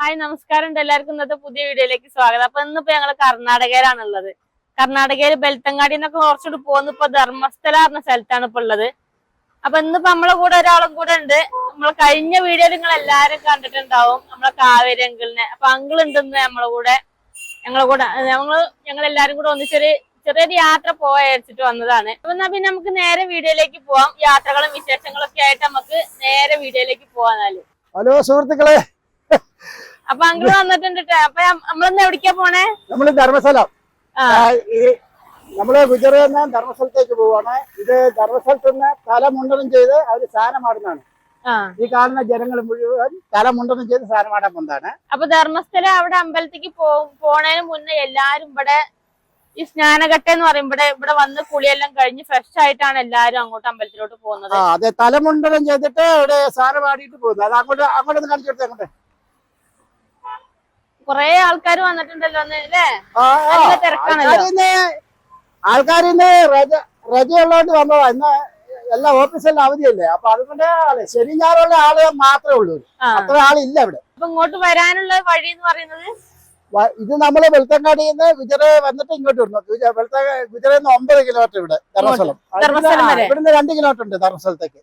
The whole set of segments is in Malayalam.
ഹായ് നമസ്കാരം എല്ലാവർക്കും ഇന്നത്തെ പുതിയ വീഡിയോയിലേക്ക് സ്വാഗതം. അപ്പൊ ഇന്നിപ്പോ ഞങ്ങള് കർണാടകയിലാണുള്ളത്. കർണാടകയിൽ ബെൽത്തങ്ങാടി എന്നൊക്കെ കുറച്ചുകൂടി പോകുന്ന ഇപ്പൊ ധർമ്മസ്ഥല എന്ന സ്ഥലത്താണ് ഇപ്പൊ ഉള്ളത്. അപ്പൊ ഇന്നിപ്പോ നമ്മളെ കൂടെ ഒരാളും കൂടെ ഉണ്ട്. നമ്മളെ കഴിഞ്ഞ വീഡിയോയിൽ നിങ്ങൾ എല്ലാരും കണ്ടിട്ടുണ്ടാവും നമ്മളെ കാവേരി അങ്കിളിനെ. അപ്പൊ അങ്കിൾ ഉണ്ടെന്ന് ഞങ്ങൾ എല്ലാരും കൂടെ ചെറിയൊരു യാത്ര പോയടിച്ചിട്ട് വന്നതാണ്. അപ്പൊ എന്നാ പിന്നെ നമുക്ക് നേരെ വീഡിയോയിലേക്ക് പോവാം. യാത്രകളും വിശേഷങ്ങളും ഒക്കെ ആയിട്ട് നമുക്ക് നേരെ വീഡിയോയിലേക്ക് പോവാന്നാല്. ഹലോ സുഹൃത്തുക്കളെ, അപ്പൊ അങ്കിള് വന്നിട്ടുണ്ട്. അപ്പൊ നമ്മളിന്ന് എവിടേക്കാ പോണേ? നമ്മള് ധർമ്മസ്ഥലം, നമ്മള് ഗുജറാത്ത് ധർമ്മസ്ഥലത്തേക്ക് പോവാണ്. ഇത് ധർമ്മസ്ഥലത്ത് നിന്ന് തലമുണ്ടനം ചെയ്ത് അവര് സാധനമാടുന്നതാണ്. ഈ കാണുന്ന ജനങ്ങൾ മുഴുവൻ തലമുണ്ടനം ചെയ്ത് സാധനമാടാൻ പോകുന്നതാണ്. അപ്പൊ ധർമ്മസ്ഥല അവിടെ അമ്പലത്തേക്ക് പോണതിന് മുന്നേ എല്ലാരും ഇവിടെ ഈ സ്നാനഘട്ട എന്ന് പറയും, ഇവിടെ വന്ന് കുളിയെല്ലാം കഴിഞ്ഞ് ഫ്രഷ് ആയിട്ടാണ് എല്ലാരും അങ്ങോട്ട് അമ്പലത്തിലോട്ട് പോകുന്നത്. അതെ, തലമുണ്ടനം ചെയ്തിട്ട് ഇവിടെ സാധനമാടിയിട്ട് പോകുന്നത്. അത് അങ്ങോട്ടൊന്ന് കാണിച്ചു കൊടുത്തേ. അങ്ങോട്ട് കൊറേ ആൾക്കാർ വന്നിട്ടുണ്ടല്ലോ അല്ലേ? തിരക്കാണല്ലോ. ആൾക്കാരിന്ന് രജയുള്ളതുകൊണ്ട് വന്നതാ. ഇന്ന് എല്ലാ ഓഫീസെല്ലാം അവധിയല്ലേ. അപ്പൊ അതുകൊണ്ട് ശനി ഞായറുള്ള ആള് മാത്രമേ ഉള്ളൂ, അത്ര ആളില്ല ഇവിടെ. അപ്പൊ ഇങ്ങോട്ട് വരാനുള്ള വഴി എന്ന് പറയുന്നത്, ഇത് നമ്മള് വെളുത്തങ്ങാടിയിൽ നിന്ന് ഗുജറാത്ത് വന്നിട്ട് ഇങ്ങോട്ട് വരുന്നു. ഗുജറാത്തിൽ നിന്ന് 9 കിലോമീറ്റർ ഇവിടെ ധർമ്മസ്ഥലം. ഇവിടുന്ന് 2 കിലോമീറ്റർ ഉണ്ട് ധർമ്മസ്ഥലത്തേക്ക്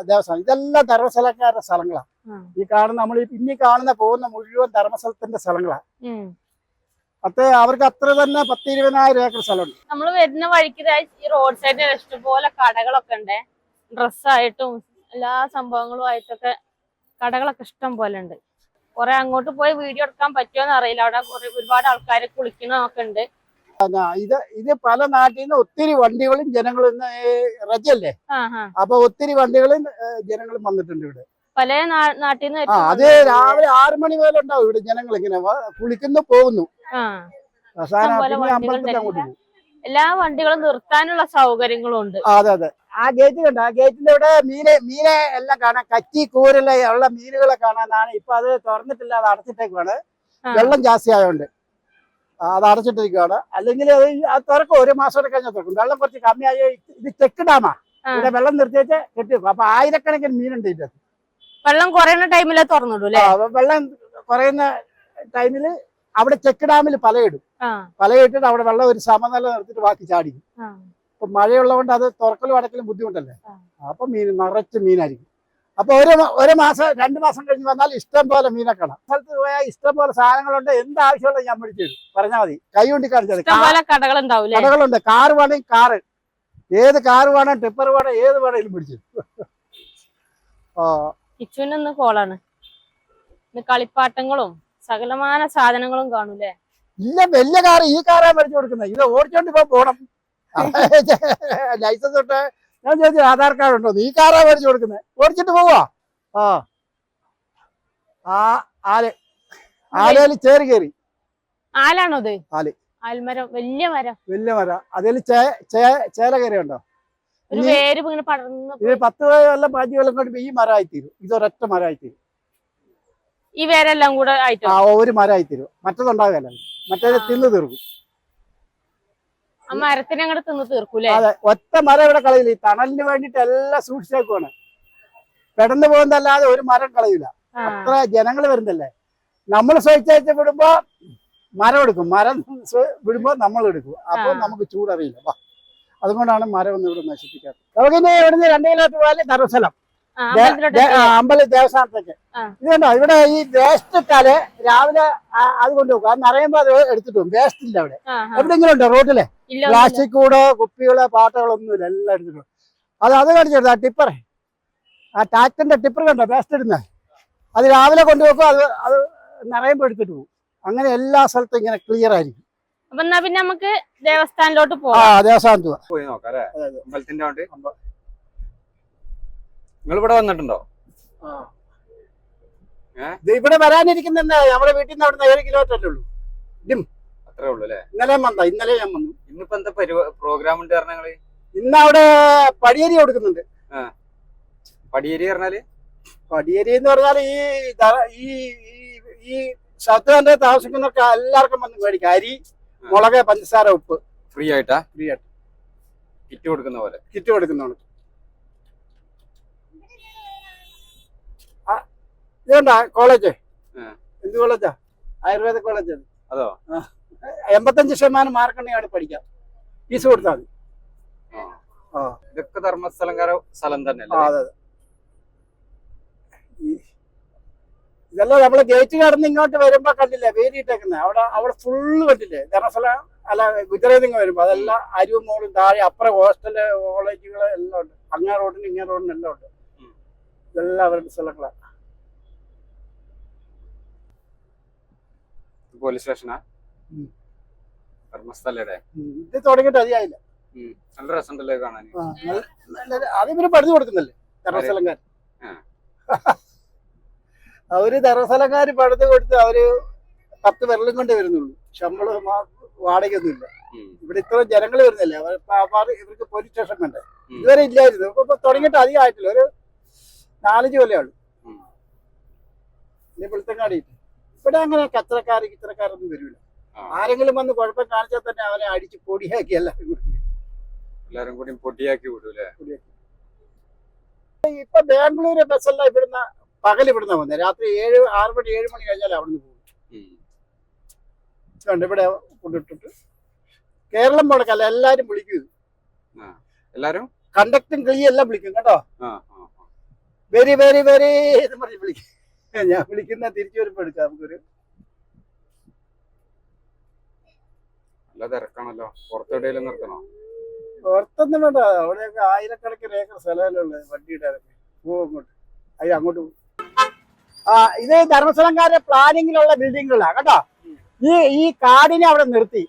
ദേവസ്ഥാനം. ഇതെല്ലാം ധർമ്മസ്ഥലക്കാരുടെ സ്ഥലങ്ങളാണ്. ഈ കാണുന്ന നമ്മൾ ഇനി കാണുന്ന പോകുന്ന മുഴുവൻ ധർമ്മസ്ഥലത്തിന്റെ സ്ഥലങ്ങളാണ്. അവർക്ക് അത്ര തന്നെ 10-20,000 ഏക്കർ സ്ഥലമുണ്ട്. നമ്മള് വരുന്ന വഴിക്ക് ഈ റോഡ് സൈഡിൽ ഇഷ്ടംപോലെ കടകളൊക്കെ ഉണ്ട്. ഡ്രസ്സായിട്ടും എല്ലാ സംഭവങ്ങളും ആയിട്ടൊക്കെ കടകളൊക്കെ ഇഷ്ടം പോലെ ഉണ്ട്. കൊറേ അങ്ങോട്ട് പോയി വീഡിയോ എടുക്കാൻ പറ്റുമോന്ന് അറിയില്ല. അവിടെ ഒരുപാട് ആൾക്കാര് കുളിക്കുന്നതൊക്കെ ഉണ്ട്. ഇത് പല നാട്ടിൽ നിന്ന് ഒത്തിരി വണ്ടികളും ജനങ്ങളും റജല്ലേ, അപ്പൊ ഒത്തിരി വണ്ടികളും ജനങ്ങളും വന്നിട്ടുണ്ട് ഇവിടെ. പല നാട്ടിൽ നിന്ന് അത് രാവിലെ 6 മണി മുതൽ ഉണ്ടാവും ഇവിടെ ജനങ്ങൾ ഇങ്ങനെ കുളിക്കുന്നു പോകുന്നു. എല്ലാ വണ്ടികളും നിർത്താനുള്ള സൗകര്യങ്ങളും ഉണ്ട്. അതെ അതെ, ആ ഗേറ്റ് കണ്ട, ആ ഗേറ്റിന്റെ ഇവിടെ മീനെ എല്ലാം കാണാം. കച്ചി കൂരല്ല ഉള്ള മീനുകളെ കാണാനാണ്. ഇപ്പൊ അത് തുറന്നിട്ടില്ല, അത് അടച്ചിട്ടേക്കാണ്. വെള്ളം ജാസ്തി ആയതുകൊണ്ട് അത് അടച്ചിട്ടിരിക്കുകയാണ്. അല്ലെങ്കിൽ അത് തുറക്കും, 1 മാസം കഴിഞ്ഞാൽ തുറക്കും. വെള്ളം കുറച്ച് കമ്മിയായി. ഇത് ചെക്ക് ഡാമാ, ഇവിടെ വെള്ളം നിർത്തിയിട്ട് കെട്ടി വെക്കും. അപ്പൊ ആയിരക്കണക്കിന് മീനുണ്ട് ഇതിന്റെ. വെള്ളം കുറയുന്ന ടൈമില് തുറന്നിടും. വെള്ളം കുറയുന്ന ടൈമില് അവിടെ ചെക്ക് ഡാമിൽ പലയിട്ടിട്ട് അവിടെ വെള്ളം ഒരു സമനില നിർത്തിട്ട് ബാക്കി ചാടിക്കും. ഇപ്പൊ മഴയുള്ളതുകൊണ്ട് അത് തുറക്കലും അടക്കലും ബുദ്ധിമുട്ടല്ലേ. അപ്പൊ നിറച്ച് മീനായിരിക്കും. അപ്പൊ ഒരു മാസം 2 മാസം കഴിഞ്ഞ് വന്നാൽ ഇഷ്ടം പോലെ മീനെ കാണാം. സ്ഥലത്ത് പോയാൽ ഇഷ്ടം പോലെ സാധനങ്ങളുണ്ട്. എന്താവശ്യമുള്ള ഞാൻ മേടിച്ചു തരും, പറഞ്ഞാൽ മതി. കൈ കൊണ്ട് കാണിച്ചത് കടകളുണ്ട്. കാറ് വേണമെങ്കിൽ കാറ്, ഏത് കാറ് വേണം, ടിപ്പർ വേണം, ഏത് വേണമെങ്കിലും മേടിച്ചു. കിച്ചുവിനൊന്ന് കോളാണ്. കളിപ്പാട്ടങ്ങളും സകലമാന സാധനങ്ങളും കാണൂലേ? ഇല്ല, വലിയ കാറ്, ഈ കാറാ മേടിച്ചു കൊടുക്കുന്നത്. ഇത് ഓടിച്ചോണ്ട് ഇപ്പൊ പോണം. ലൈസൻസ് തൊട്ട് ഞാൻ ചോദിച്ചു ആധാർ കാർഡ് ഉണ്ടോ? ഈ കാറാ മേടിച്ചു കൊടുക്കുന്നത്. ഓടിച്ചിട്ട് പോവാ. ആലയില് ചേറി കയറി. ആലാണോ അത്? ആല്, ആൽമരം, വലിയ മരം. അതിൽ ചേല കയറി ഉണ്ടോ? ഒരു വേര് ഇങ്ങനെ പടർന്ന്. ഇത് 10 കൊല്ലം 5 കൊല്ലം കൊണ്ട് ഈ മരം ആയിത്തീരും. ഇതൊരൊറ്റ മരം ആയിത്തീരും. ഈ വേരെല്ലാം കൂടെ ആയിട്ട് ഒരു മരം ആയിത്തീരും. മറ്റതുണ്ടാകല്ല, മറ്റേത് തിന്ന് തീർക്കും. ആ മരത്തിനെ അങ്ങോട്ട് തിന്ന് തീർക്കൂലേ? അതെ, ഒറ്റ മരം ഇവിടെ കളയില്ല. ഈ തണലിന് വേണ്ടിട്ട് എല്ലാം സൂക്ഷിച്ചേക്കുവാണ്. പെടന്നു പോകുന്നതല്ലാതെ ഒരു മരം കളയില്ല. അത്ര ജനങ്ങൾ വരുന്നല്ലേ. നമ്മൾ സ്വയിച്ചു വിടുമ്പോ മരം എടുക്കും, മരം വിടുമ്പോ നമ്മൾ എടുക്കും. അപ്പൊ നമുക്ക് ചൂടറിയില്ല. അതുകൊണ്ടാണ് മരം ഒന്നും ഇവിടെ നശിപ്പിക്കാത്തത്. നമുക്കിനി ഇവിടുന്ന് 2 കിലോമീറ്റർ പോയാൽ ധർമ്മസ്ഥലം അമ്പല ദേവസ്ഥാനത്തേക്ക്. ഇത് കണ്ടോ, ഇവിടെ ഈ വേസ്റ്റ് ഇട്ടാല് രാവിലെ അത് കൊണ്ടുപോകും. അത് നിറയുമ്പോ അത് എടുത്തിട്ട് പോകും. വേസ്റ്റ് ഇല്ല അവിടെ. എവിടെയെങ്കിലും ഉണ്ടോ റോഡിലെ? പ്ലാസ്റ്റിക് കൂടോ കുപ്പികളോ പാട്ടകളൊന്നുമില്ല, എല്ലാം എടുത്തിട്ട് പോകും. അത് കാണിച്ചെടുത്ത ആ ടിപ്പർ, ആ ടാക്ടറിന്റെ ടിപ്പർ കണ്ടോ വേസ്റ്റ് ഇടുന്നത്. അത് രാവിലെ കൊണ്ടുപോകും. അത് നിറയുമ്പോ എടുത്തിട്ട് പോകും. അങ്ങനെ എല്ലാ സ്ഥലത്തും ഇങ്ങനെ ക്ലിയർ ആയിരിക്കും. അപ്പൊ എന്നാ പിന്നെ നമുക്ക് ദേവസ്ഥാനത്തിലോട്ട് പോവാം. ദേവസ്ഥാനത്ത് പോയി നോക്കാം അല്ലേ? അമ്പലത്തിന്റെ നിങ്ങൾ ഇവിടെ വന്നിട്ടുണ്ടോ? ഇവിടെ വരാനിരിക്കുന്ന നമ്മുടെ വീട്ടിൽ നിന്ന് അവിടെ 7 കിലോമീറ്റർ അല്ലേ ഉള്ളൂ. അത്രേ ഉള്ളൂ അല്ലേ? ഇന്നലെ ഞാൻ വന്നു. ഇന്നിപ്പോ എന്താ പ്രോഗ്രാം ഉണ്ട് പറഞ്ഞാല്? ഇന്ന് അവിടെ പടിയേരി കൊടുക്കുന്നുണ്ട്. പടിയേരി പറഞ്ഞാല്? പടിയേരി എന്ന് പറഞ്ഞാൽ ഈ സത്വന്റെ താമസിക്കുന്നവർക്ക് എല്ലാവർക്കും വന്ന് മേടിക്കാം. അരി, മുളക്, പഞ്ചസാര, ഉപ്പ് ഫ്രീ ആയിട്ട് കിറ്റ് കൊടുക്കുന്ന പോലെ. കിറ്റ് കൊടുക്കുന്നതാണ്. ഇതുണ്ടാ കോളേജ്, കോളേജാ, ആയുർവേദ കോളേജ്. അതോ? 85% മാർക്കുണ്ടെങ്കിൽ അവിടെ പഠിക്കാം. ഫീസ് കൊടുത്താൽ മതി. ഇതൊക്കെ ധർമ്മസ്ഥലങ്കാര സ്ഥലം തന്നെ. അതെ. ഇതെല്ലാം നമ്മള് ഗേറ്റ് കടന്ന് ഇങ്ങോട്ട് വരുമ്പോ കണ്ടില്ലേ വേദിയിട്ടേക്കുന്നത്, അവിടെ ഫുള്ള് കണ്ടില്ലേ ധർമ്മസ്ഥലം. അല്ല, ഗുജറാത്തിൽ നിന്ന് വരുമ്പോ അതെല്ലാം അരുവും മോളും താഴെ അപ്പുറം ഹോസ്റ്റല് കോളേജുകൾ എല്ലാം ഉണ്ട്. അങ്ങേ റോഡിന് ഇങ്ങേ റോഡിന് എല്ലാം ഉണ്ട്. ഇതെല്ലാം അവരുടെ സ്ഥലങ്ങളാണ്. പോലീസ് സ്റ്റേഷനാ ധർമ്മസ്ഥലയുടെ. ഇത് തുടങ്ങിയിട്ട് അധികമായില്ല. നല്ല രസമുണ്ടല്ലേ കാണാൻ. അത് ഇവര് പഠിച്ചു കൊടുക്കുന്നല്ലേ ധർമ്മസ്ഥലംകാർ. അവര് ധർമ്മസ്ഥലംകാര് പണിത് കൊടുത്ത് അവര് 10 വിരലും കൊണ്ടേ വരുന്നുള്ളൂ. ശമ്പളം വാടകയൊന്നും ഇല്ല. ഇവിടെ ഇത്ര ജനങ്ങൾ വരുന്നില്ലേ, ഇവർക്ക് പോലീസ് സ്റ്റേഷൻ വേണ്ടേ. ഇതുവരെ ഇല്ലായിരുന്നു. ഇപ്പൊ തുടങ്ങിയിട്ട് അധികം ആയിട്ടില്ല. ഒരു 4-5 കൊല്ലമാണ്. ഇനി വെളുത്തങ്ങാടി ഇവിടെ അങ്ങനെ കിച്ചറക്കാരൊന്നും വരില്ല. ആരെങ്കിലും വന്ന് കുഴപ്പം കാണിച്ചാൽ തന്നെ അവനെ അടിച്ച് പൊടിയാക്കി എല്ലാരും കൂടി പൊടിയാക്കി വിടൂലേ. ഇപ്പൊ ബാംഗ്ലൂര് ബസ്സെല്ലാം ഇവിടുന്ന് പകൽ ഇവിടുന്ന് പോകുന്നത്. രാത്രി 6 മണി 7 മണി കഴിഞ്ഞാൽ അവിടുന്ന് പോകും. ഇവിടെ കൊണ്ടിട്ടിട്ട് കേരളം മുടക്കല്ല, എല്ലാരും വിളിക്കും. എല്ലാരും കണ്ടക്ടും ക്ലീ എല്ലാം വിളിക്കും കേട്ടോ. വെരി വെരി വെരി എന്ന് പറഞ്ഞ് വിളിക്കും. ഞാൻ വിളിക്കുന്ന തിരിച്ചു വരുമ്പോ എടുക്കാം. നമുക്കൊരു നല്ല തിരക്കാണല്ലോ. പുറത്തെവിടെയെങ്കിലും നിർത്തണോ? പുറത്തൊന്നും വേണ്ട. അവിടെയൊക്കെ ആയിരക്കണക്കിന് ഏക്കർ സ്ഥലമല്ലേ വണ്ടിയുടെ. പോകും അങ്ങോട്ട്. അങ്ങോട്ട് പോകും. ഇത് ധർമ്മസ്ഥലംകാരുടെ പ്ലാനിങ്ങിലുള്ള ബിൽഡിങ്ങുകളാണ് കേട്ടോ. ഈ കാടിനെ അവിടെ നിർത്തി.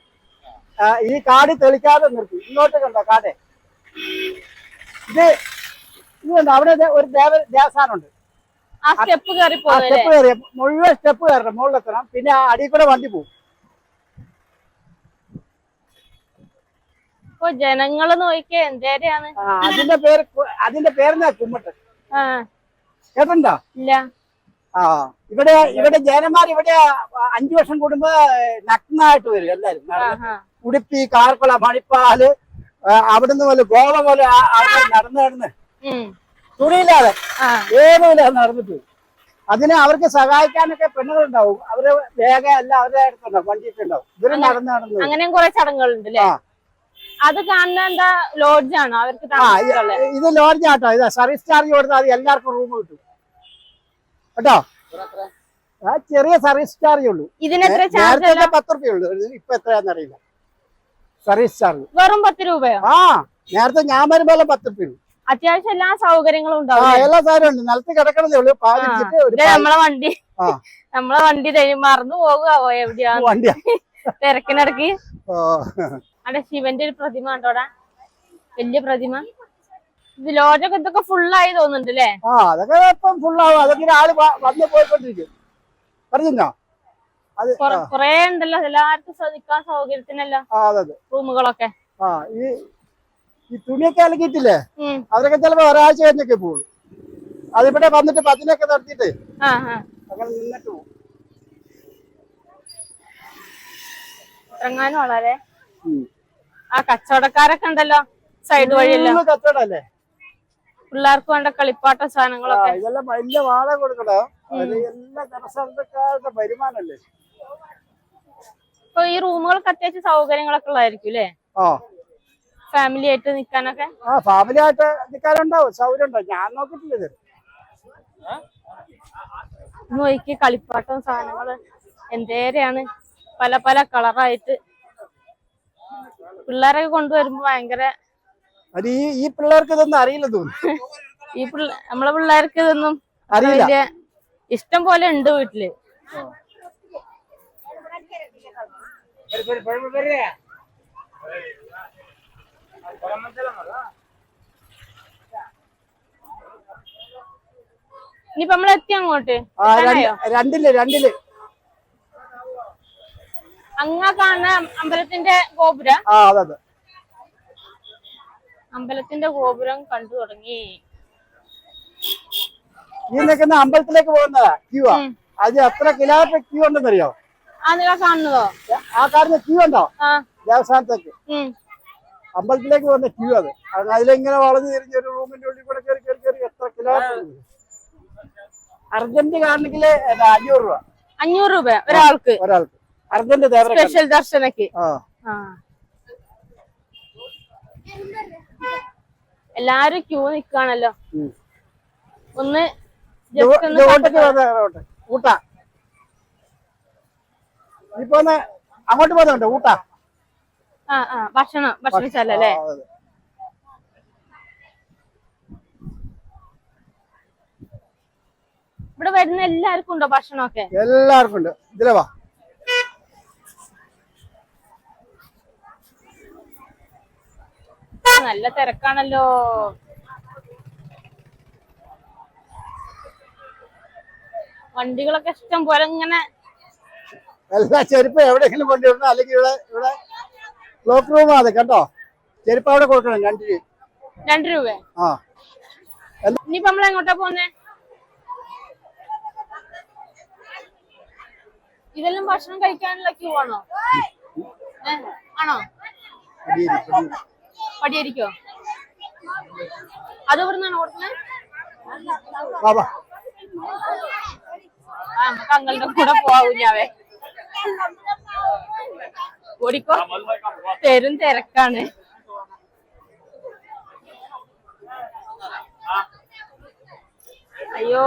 ഈ കാട് തെളിക്കാതെ നിർത്തി. ഇങ്ങോട്ട് കണ്ടോ കാട്. ഇത് കണ്ടോ, അവിടെ ഒരു ദേവസ്ഥാനമുണ്ട്. സ്റ്റെപ്പ് കയറി മുഴുവൻ സ്റ്റെപ്പ് കയറണം, മുകളിലെത്തണം. പിന്നെ അടിയിൽ കൂടെ വണ്ടി പോകും. ജനങ്ങള് നോക്കിയ എന്തേരെയാണ്. അതിന്റെ പേരെന്താ കുമ്മട്ട്. കേട്ടോ? ഇല്ല. ഇവിടെ ജനന്മാർ ഇവിടെ 5 വർഷം കൂടുമ്പോ നഗ്നായിട്ട് വരും എല്ലാരും. ഉടുപ്പി, കാർക്കുള, മണിപ്പാല്, അവിടുന്ന് പോലെ ഗോവ പോലെ ആൾക്കാർ നടന്ന് തുണിയില്ലാതെ ഏതുമില്ലാതെ നടന്നിട്ട് അതിനെ അവർക്ക് സഹായിക്കാനൊക്കെ പെണ്ണുങ്ങളുണ്ടാവും. അവര് വേഗം എല്ലാം അവരുടെ അടുത്തുണ്ടാവും, വണ്ടിയൊക്കെ ഉണ്ടാവും. ഇവര് നടന്ന് അങ്ങനെയും കുറെ ചടങ്ങുകളുണ്ട്. അത് കാണുന്ന എന്താ ലോഡ്ജാണോ അവർക്ക്? ഇത് ലോഡ്ജാട്ടോ. ഇത് സർവീസ് ചാർജ് കൊടുത്താൽ അത് എല്ലാവർക്കും റൂം കിട്ടും കേട്ടോ. ചെറിയ സർവീസ് ചാർജ് ഉള്ളൂ. ഇതിനെത്ര? 10 രൂപയുള്ളൂ. ഇപ്പൊ എത്രയാന്ന് അറിയില്ല സർവീസ് ചാർജ്. വെറും 10 രൂപയോ? നേരത്തെ ഞാൻ വരുമ്പോ 10 രൂപ. അത്യാവശ്യം എല്ലാ സൗകര്യങ്ങളും ഉണ്ടാവും. എല്ലാ സാധനവും ഉണ്ട്. നിലത്ത് കിടക്കണതേ ഉള്ളൂ. നമ്മളെ വണ്ടി മറന്നു പോകുവോ എവിടെയാ വണ്ടിയാ തിരക്കിനിടക്ക്. അവിടെ ശിവന്റെ ഒരു പ്രതിമ ഉണ്ടോടാ, വലിയ പ്രതിമ. ഇത് ലോഡൊക്കെ ഇതൊക്കെ ഫുള്ളായി തോന്നുന്നുണ്ട് അല്ലേ? അതൊക്കെ ഇപ്പം ഫുള്ളാവും. അതൊക്കെ ആള് വന്ന് പോയിക്കൊണ്ടിരിക്കും. പറഞ്ഞോ കൊറേ ഉണ്ടല്ലോ എല്ലാവർക്കും നിക്കാൻ സൗകര്യത്തിനല്ല റൂമുകളൊക്കെ. ഈ തുണിയൊക്കെ അലക്കിയിട്ടില്ലേ, അവരൊക്കെ ചിലപ്പോ ഒരാഴ്ച കഴിഞ്ഞൊക്കെ പോകും. അതിവിടെ വന്നിട്ട് 10 നടത്തിയിട്ട് അങ്ങനെ നിന്നിട്ട് പോകും. ഇറങ്ങാനും വളരെ കച്ചവടക്കാരൊക്കെ ഉണ്ടല്ലോ സൈഡ് വഴിയല്ലോ. കച്ചവടല്ലേ, പിള്ളേർക്ക് വേണ്ട കളിപ്പാട്ട സാധനങ്ങളൊക്കെ. ഇതെല്ലാം വലിയ വാടക കൊടുക്കണോ. എല്ലാ ജനസംഖ്യക്കാരുടെ വരുമാനല്ലേ. ഇപ്പൊ ഈ റൂമുകൾക്ക് അത്യാവശ്യം സൗകര്യങ്ങളൊക്കെ ഉള്ളതായിരിക്കും അല്ലേ? ഫാമിലി ആയിട്ട് നിക്കാനൊക്കെ. ഫാമിലി ആയിട്ട് നിക്കാനുണ്ടാവും, സൗകര്യം ഉണ്ടാവും. ഞാൻ നോക്കിയിട്ടില്ല. നോക്കി കളിപ്പാട്ടം സാധനങ്ങള് എന്തേരെയാണ്, പല പല കളറായിട്ട്. പിള്ളേരൊക്കെ കൊണ്ടുവരുമ്പോ ഭയങ്കര. ഈ പിള്ളേർക്ക് ഇതൊന്നും അറിയില്ല തോന്നുന്നു. നമ്മളെ പിള്ളേർക്ക് ഇതൊന്നും അറിയില്ല. ഇഷ്ടം പോലെ ഉണ്ട് വീട്ടില്. ഇനിയിപ്പോ നമ്മളെത്തി അങ്ങോട്ട്. രണ്ടില് അങ്ങ കാണുന്ന അമ്പലത്തിന്റെ ഗോപുരം. അമ്പലത്തിന്റെ ഗോപുരം കണ്ടു തുടങ്ങി. ഈ നിൽക്കുന്ന അമ്പലത്തിലേക്ക് പോകുന്നതാ ക്യൂ. അത് എത്ര കിലോമീറ്റർ ക്യൂ ഉണ്ടെന്നറിയോ? കാണുന്നതോ? ആ കാണുന്ന ക്യൂ ഉണ്ടോ ദേവസ്ഥാനത്തേക്ക്? അമ്പലത്തിലേക്ക് പോകുന്ന ക്യൂ അത്. അതിലിങ്ങനെ വളഞ്ഞു തിരിഞ്ഞ് ഒരു റൂമിന്റെ ഉള്ളിൽ കൂടെ കയറി എത്ര കിലോമീറ്റർ. അർജന്റ് കാണണമെങ്കിൽ 500 രൂപ. 500 രൂപ ഒരാൾക്ക്. അർജന്റ് ദേവര സ്പെഷ്യൽ ദർശനക്ക്. എല്ലാരും ക്യൂ നിക്കാണല്ലോ. ഒന്ന് ഊട്ട ഇപ്പൊ അങ്ങോട്ട് പോകുന്നുണ്ട് ഊട്ട. ഭക്ഷണശാലല്ലേ? ഇവിടെ വരുന്ന എല്ലാവർക്കും ഉണ്ടോ ഭക്ഷണമൊക്കെ? എല്ലാവർക്കും ഉണ്ട്. ഇതിലെ വാ. നല്ല തിരക്കാണല്ലോ. വണ്ടികളൊക്കെ ഇഷ്ടം പോലെ ഇങ്ങനെ. എല്ലാ ചെരുപ്പ് എവിടെയെങ്കിലും കൊണ്ടുവരണം, അല്ലെങ്കിൽ ഇവിടെ ക്ലോക്ക് റൂം ആണ് കേട്ടോ. ചെരുപ്പ് അവിടെ കൊടുക്കണം 2 രൂപ. ഇനിയിപ്പോ നമ്മൾ എങ്ങോട്ടാ പോന്നെ? ഇതെല്ലാം ഭക്ഷണം കഴിക്കാനുള്ള ക്യൂ ആണോ? ആണോ? പടിയേരിക്കോ? അത് ഇവിടെ നിന്നാണോ കൊടുക്കുന്നത്? നമുക്ക് അങ്ങളുടെ കൂടെ പോവാ ഞാവേ. ഓടിക്കോ, പെരും തിരക്കാണ്. അയ്യോ,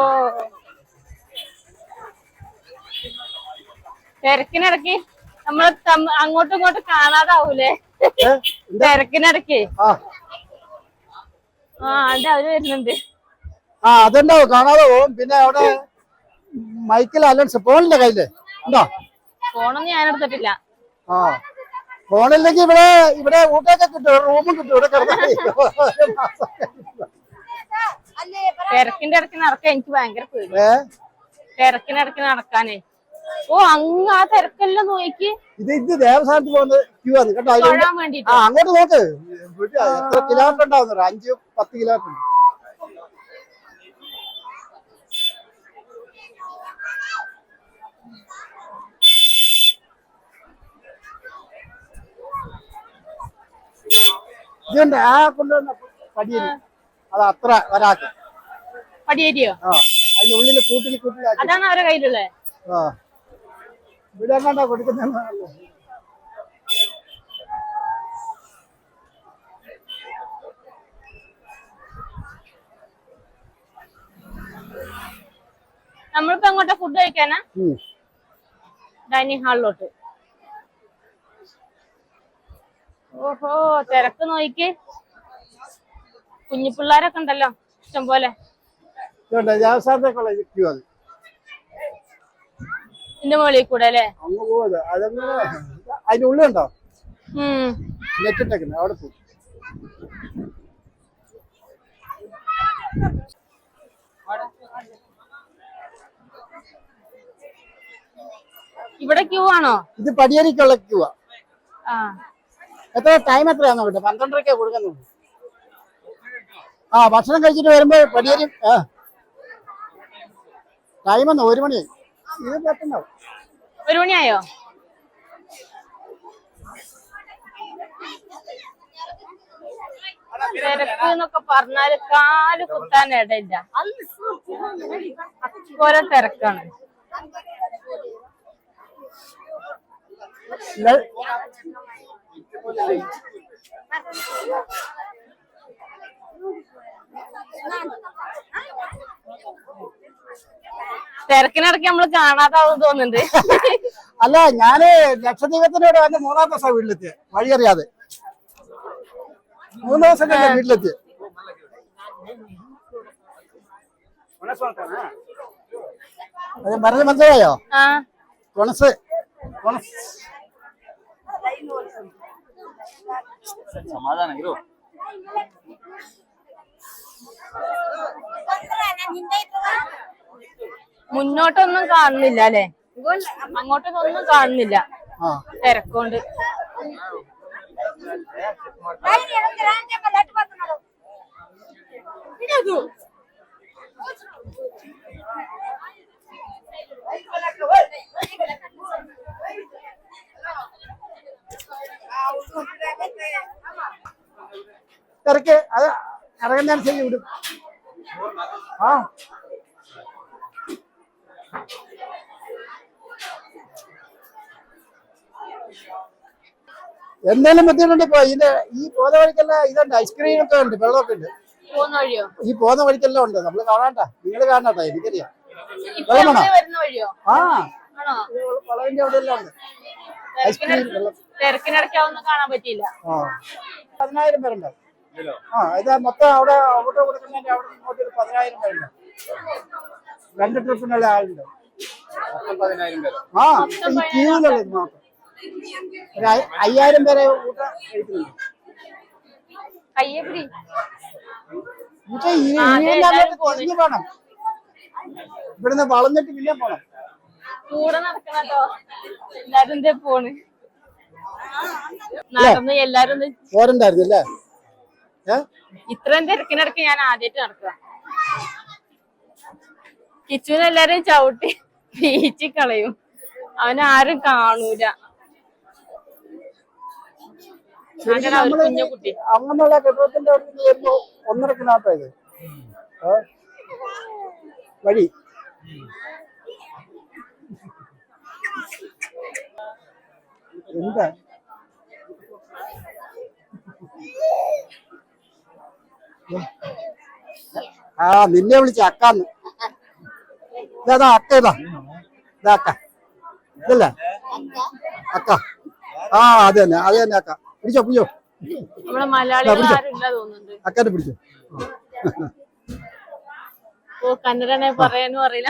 തിരക്കിനിടക്ക് നമ്മള് അങ്ങോട്ടും ഇങ്ങോട്ടും കാണാതാവൂലേ? തിരക്കിനിടക്ക് അവിടെ അവര് വരുന്നുണ്ട്. അതുണ്ടാവും, കാണാതെ പോവും. പിന്നെ അവിടെ മൈക്കിൽ അലൻസ് ഫോണിന്റെ കയ്യില് ഉണ്ടോ? ഫോണൊന്നും ഞാൻ എടുത്തിട്ടില്ല. ഫോണില്ലെങ്കിൽ ഇവിടെ ഊട്ടൊക്കെ കിട്ടും, റൂമും കിട്ടും. ഇവിടെ തിരക്കിന്റെ ഇടയ്ക്ക് നടക്കാൻ എനിക്ക് ഭയങ്കര പേടി. തിരക്കിനിടയ്ക്ക് നടക്കാനേ. ഓ, അങ്ങ് ആ തിരക്കെല്ലാം നോക്കി. ഇത് ദേവസ്ഥാനത്ത് പോകുന്ന ക്യൂ ആണ് കേട്ടോ. തൊഴാൻ വേണ്ടിട്ട് അങ്ങോട്ട് നോക്ക്. എത്ര കിലോമീറ്റർ ഉണ്ടാവുന്നു? 5-10 കിലോമീറ്റർ. ഇതുണ്ട് ആ കൊണ്ടുവന്ന പടിയേരി. അത് അത്ര ഒരാൾക്ക്. പടിയേരിയോ? അതിനുള്ളില് കൂട്ടിൽ അതാണ് അവരുടെ കയ്യിലുള്ളത്. ഇവിടെ എങ്ങാണ്ടാ കൊടുക്കുന്ന. നമ്മളിപ്പോ എങ്ങോട്ടാ ഫുഡ് കഴിക്കാനാ? ഡൈനിങ് ഹാളിലോട്ട്. ഓഹോ, തിരക്ക് നോക്കി. കുഞ്ഞു പിള്ളേരൊക്കെ ഉണ്ടല്ലോ ഇഷ്ടം പോലെ. ഇതിന്റെ മുകളിൽ കൂടെ അല്ലേ? അതിന്റെ ഉള്ളിലുണ്ടോ നെറ്റിട്ടേക്കുന്നത്? അവിടെ പോകും. ഇവിടെ ക്യൂ ആണോ? ഇത് പടിയേരിക്കുള്ള ക്യൂ ആ. എത്ര ടൈം എത്രയാണോ? 12:30 കൊടുക്കുന്നുണ്ട്. ഭക്ഷണം കഴിച്ചിട്ട് വരുമ്പോ പടിയേരി ടൈം 1 മണിയായി. ഇത് പറ്റുണ്ടാവും. 1 മണിയായോ? തിരക്ക് എന്നൊക്കെ പറഞ്ഞാല് കാല് കുത്താൻ ഇടയില്ല. ഓരോ തിരക്കാണ്. തിരക്കിനിടയ്ക്ക് നമ്മള് കാണാതാവും തോന്നുന്നുണ്ട്. അല്ല, ഞാന് ലക്ഷദ്വീപത്തിനോട് വന്ന് 3-ാം ദിവസം വീട്ടിലെത്തിയ വഴി അറിയാതെ. 3 ദിവസം വീട്ടിലെത്തി. അത് പറഞ്ഞ് മനസ്സിലായോ? കൊണസ് സമാധാനം. മുന്നോട്ടൊന്നും കാണുന്നില്ല അല്ലെ? അങ്ങോട്ടൊന്നും കാണുന്നില്ല തിരക്കൊണ്ട്. തിരക്ക് അത് ഇറങ്ങുന്നതനുസരിച്ച് വിടും. എന്തെങ്കിലും ബുദ്ധിമുട്ടുണ്ട് ഇപ്പൊ ഇതിന്റെ ഈ പോകുന്ന വഴിക്കെല്ലാം ഇതുണ്ട്, ഐസ്ക്രീം ഒക്കെ ഉണ്ട്, വെള്ളമൊക്കെ ഉണ്ട്. പോകുന്ന വഴിയോ? ഈ പോകുന്ന വഴിക്കെല്ലാം ഉണ്ട്, നമ്മള് കാണാണ്ട, നിങ്ങൾ കാണാട്ടോ, എനിക്കറിയാം. ഇപ്പൊ നമ്മള് വരുന്ന വഴിയോ? ആ ആണോ? വളവിന്റെ അവിടെ എല്ലാം ഉണ്ട് ഐസ്ക്രീം, വെള്ളം. തിരക്കിനിടയ്ക്കാവൊന്നും കാണാൻ പറ്റിയില്ല. 10,000 പേരുണ്ടാവും. ആ ഇത് മൊത്തം അവിടെ ഓട്ടോ കൊടുക്കുന്നതിന്റെ അവിടെ ഇങ്ങോട്ട് 10,000 പേരുണ്ട്. 2 ട്രിപ്പിനുള്ള ആളുണ്ട്. 10,000 പേര്. ആ ഈ ക്യൂവിലുള്ളത് മാത്രം ഒരു 5,000 പേരെ ഊട്ടം കഴിക്കുന്നുണ്ട്. കയ്യപ്പിടി തിരിഞ്ഞു പോണം, ഇവിടുന്ന് വളഞ്ഞിട്ട് പിന്നെ പോണം. കൂടെ നടക്കണോ എല്ലാരും എന്തേ പോണ് നടന്ന് എല്ലാരും പോരണ്ടായിരുന്നല്ലേ? ഇത്രയും തിരക്കിനിടയ്ക്ക് ഞാൻ ആദ്യമായിട്ട് നടക്കുക. കിച്ചുവിന് എല്ലാരും ചവിട്ടി വീച്ചി കളയും, അവനാരും കാണൂല. അങ്ങനെ ഒരു കുഞ്ഞു കുട്ടി അങ്ങനെയുള്ള കെട്ടിടത്തിന്റെ അവിടെ നിന്ന് വരുമ്പോ 1.5 കിലോമീറ്റർ ഇത് വഴി. എന്താ ആ നിന്നെ വിളിച്ച അക്കാന്ന്, ഇതാ അക്ക, ഇതാ അക്ക, ഇതല്ലേ അക്ക? ആ അത് തന്നെ അക്ക. പിടിച്ചോ പിടിച്ചോ, നമ്മളെ മലയാളികൾ ആരും ഇല്ല തോന്നുന്നുണ്ട്. അക്കാനെ പിടിച്ചോ. ഓ കന്നഡനെ പറയാനും അറിയില്ല.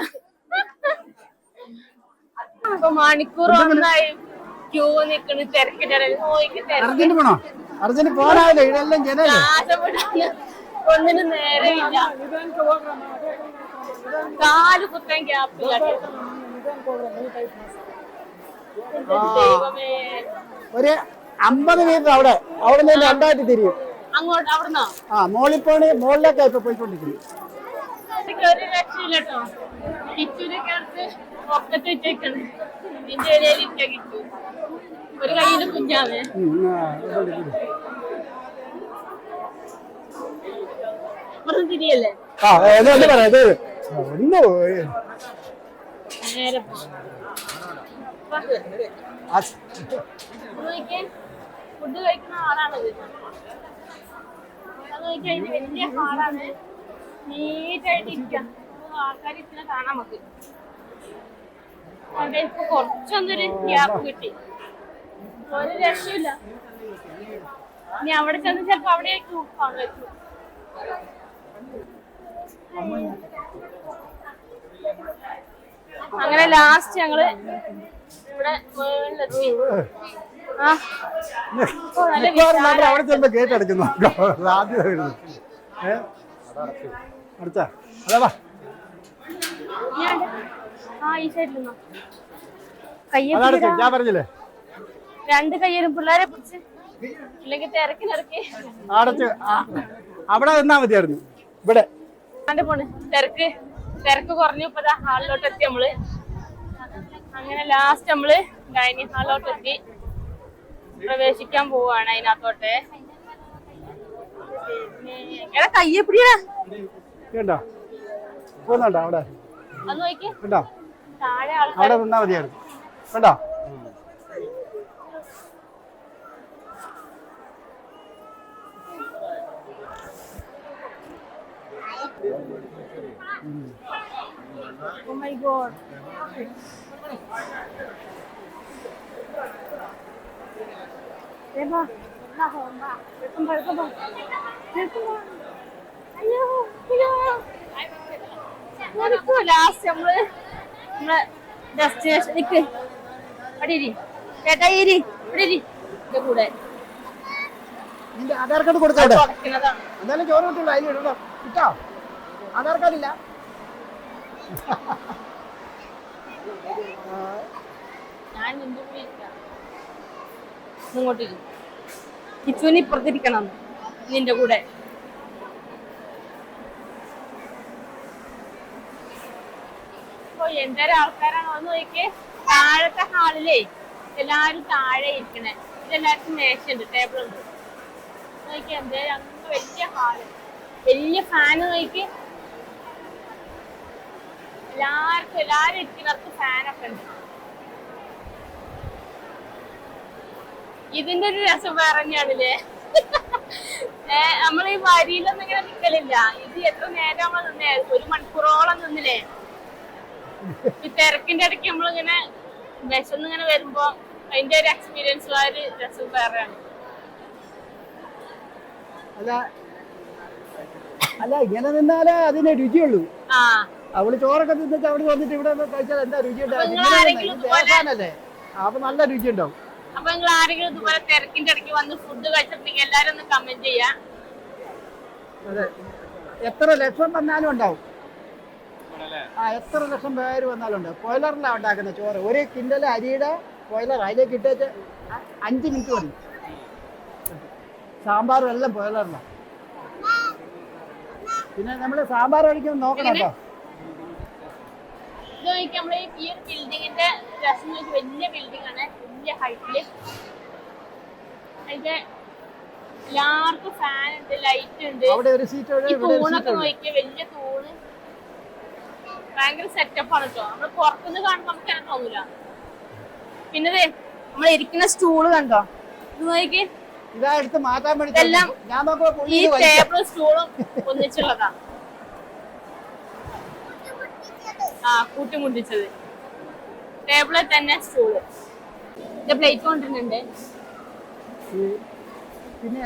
അപ്പൊ മണിക്കൂർ ഒന്നായി ക്യൂ നിക്കണ് തിരക്കിനിടയിൽ. അർജന്റ് പോണോ? അർജന്റ് പോരാവില്ല, ഇതെല്ലാം ജനല്ലേ. ഒന്നിനും നേരമില്ല, കാല് കുത്താൻ ഗ്യാപ്പില്ല. ദൈവമേ, ഒരു 50 മീറ്റർ അവിടെ നിന്ന് 2ആയിട്ട് തിരിയും. അങ്ങോട്ട് അവിടുന്നോ? ആ മുകളിലേക്കാ ഇപ്പൊ പോയിക്കൊണ്ടിരിക്കുന്നത്. ഒരു രക്ഷയില്ല കേട്ടോ. കിച്ചുവിനൊക്കെ അടുത്ത് ഒക്കത്ത് വെച്ചേക്കാണ്. ഇതിന്റെ ഇടയിൽ ഇരിക്ക കിച്ചു, ഒരു കയ്യില് കുഞ്ഞാണ്. അപ്പുറം തിരിയല്ലേ? നേരെ ഫുഡ് കഴിക്കുന്ന ആളാണത്. അത് നോക്കിയാൽ ഇത് വലിയ ഹാളാണ്, നീറ്റായിട്ട് ഇരിക്കാം. ആൾക്കാർ ഇങ്ങനെ കാണാൻ നമുക്ക്. അവിടെ ഇപ്പൊ കുറച്ചൊന്നൊരു ഗ്യാപ്പ് കിട്ടി, ഒരു രക്ഷയില്ല. ഇനി അവിടെ ചെന്ന് ചിലപ്പോ അവിടേക്ക് വെച്ചു. അങ്ങനെ ലാസ്റ്റ് ഞങ്ങള് ഇവിടെ മുകളിലെത്തി. അവിടെ ചെന്ന് ഗേറ്റ് അടയ്ക്കുന്നു. അടുത്താ അതാ ഈ സൈഡിൽ ഞാൻ പറഞ്ഞില്ലേ, 2 കയ്യിലും പിള്ളേരെ പിടിച്ച്, ഇല്ലെങ്കിൽ തിരക്കിനിറക്കി അടച്ച് അവിടെ നിന്നാ മതിയായിരുന്നു. ഇവിടെ പോണ് തിരക്ക് കുറഞ്ഞു. ഇപ്പൊ ഹാളിലോട്ട് എത്തി നമ്മള്. അങ്ങനെ ലാസ്റ്റ് നമ്മള് ഡൈനിങ് ഹാളിലോട്ട് എത്തി, പ്രവേശിക്കാൻ പോവാണ് അതിനകത്തോട്ടെ. കയ്യപ്പിടിയാ കേട്ടോ, പോകുന്നുണ്ടോ അവിടെ? അത് നോക്കി കേട്ടോ, താഴെ അവിടെ നിന്നാ മതിയായിരുന്നു കേട്ടോ. Oh my god. Eba, na homba. Welcome ba? Ayo, hello. Last നമ്മളെ ഡെസ്റ്റിനേഷനിലേക്ക് അടിയിരി ചേട്ടാ ഇരി ഇവിടെ ഇരി കൂടെ. നിന്റെ ആധാർ കാർഡ് കൊടുക്കാം, എന്തായാലും ചോറ് കിട്ടില്ല, അതിൽ ഇടണം കിട്ടോ. ആധാർ കാർഡ് ഇല്ല. ഞാൻ ഇങ്ങോട്ട് കിച്ചുവിന് ഇപ്പുറത്തിരിക്കണം നിന്റെ കൂടെ. എന്തൊരു ആൾക്കാരാണോ എന്ന് നോക്കിയേ. താഴത്തെ ഹാളിലേ എല്ലാരും താഴെ ഇരിക്കണേ. ഇതെല്ലാവർക്കും മേശയുണ്ട്, ടേബിളുണ്ട്. നോക്കിയാ എന്തേലും അങ്ങ് വലിയ ഹാള്, വലിയ ഫാന് നോക്കി. എല്ലാരും ഇരിക്കുന്നവർക്ക് ഫാനൊക്കെ ഉണ്ട്. ഇതിന്റെ ഒരു രസം വേറെ തന്നെയാണല്ലേ. നമ്മൾ ഈ വരിയിലൊന്നും ഇങ്ങനെ നിക്കലില്ല. ഇത് എത്ര നേരം നമ്മൾ നിന്നേ, 1 മണിക്കൂറോളം നിന്നില്ലേ. ഈ തിരക്കിന്റെ ഇടയ്ക്ക് നമ്മളിങ്ങനെ വിശന്നിങ്ങനെ വരുമ്പോ അതിന്റെ ഒരു എക്സ്പീരിയൻസ് ആ ഒരു രസം വേറെയാണ്. അല്ല ഇങ്ങനെ നിന്നാലേ അതിന് രുചിയുള്ളൂ. ആ അവള് ചോറൊക്കെ തിന്നിട്ട് അവിടെ വന്നിട്ട് ഇവിടെ കഴിച്ചാൽ എന്താ രുചി ഉണ്ടാവും? അപ്പൊ നല്ല രുചി ഉണ്ടാവും. അപ്പൊ നിങ്ങൾ ആരെങ്കിലും ഇതുപോലെ തിരക്കിന്റെ ഇടയ്ക്ക് വന്ന് ഫുഡ് കഴിച്ചിട്ടുണ്ടെങ്കിൽ എല്ലാരും ഒന്ന് കമന്റ് ചെയ്യാ. അതെ, എത്ര ലക്ഷം വന്നാലും ഉണ്ടാവും. എത്ര ലക്ഷം പേര് വന്നാലും ഉണ്ട്. ബോയിലറിലാണ് ഉണ്ടാക്കുന്ന ചോറ്. 1 കിൻഡൽ അരിയുടെ ബോയിലർ, അതിലേക്ക് ഇട്ടേച്ച് 5 മിനിറ്റ് മതി. സാമ്പാറും എല്ലാം ബോയിലറിലാണ്. പിന്നെ നമ്മള് സാമ്പാർ കഴിക്കുമ്പോൾ നോക്കണം കേട്ടോ. ഇത് നമ്മള് ഈ ഒരു ബിൽഡിങ്ങിന്റെ രസം വലിയ ബിൽഡിംഗ് ആണ്, വലിയ ഹൈറ്റില്. അതിന്റെ എല്ലാവർക്കും ഫാൻ ഉണ്ട്, ലൈറ്റ് ഉണ്ട്. ഈ തൂണൊക്കെ നോക്കിയ വലിയ തൂണ്, ഭയങ്കര സെറ്റപ്പാണ് കേട്ടോ. നമ്മള് പുറത്തുനിന്ന് കാണുമ്പോ നമുക്ക് അങ്ങനെ തോന്നൂല. പിന്നെ നമ്മൾ ഇരിക്കുന്ന സ്റ്റൂള് കണ്ടോ, ഇത് നോക്കി. ഇതെടുത്ത് മാറ്റാൻ വേണ്ടി ഇതെല്ലാം ഈ ടേബിളും സ്റ്റൂളും ഒന്നിച്ചുള്ളതാ. കൂട്ടിമുട്ടിച്ചത് ടേബിളിൽ തന്നെ സ്റ്റൂള്. പ്ലേറ്റ് കൊണ്ടിരുന്നുണ്ട്. പിന്നെ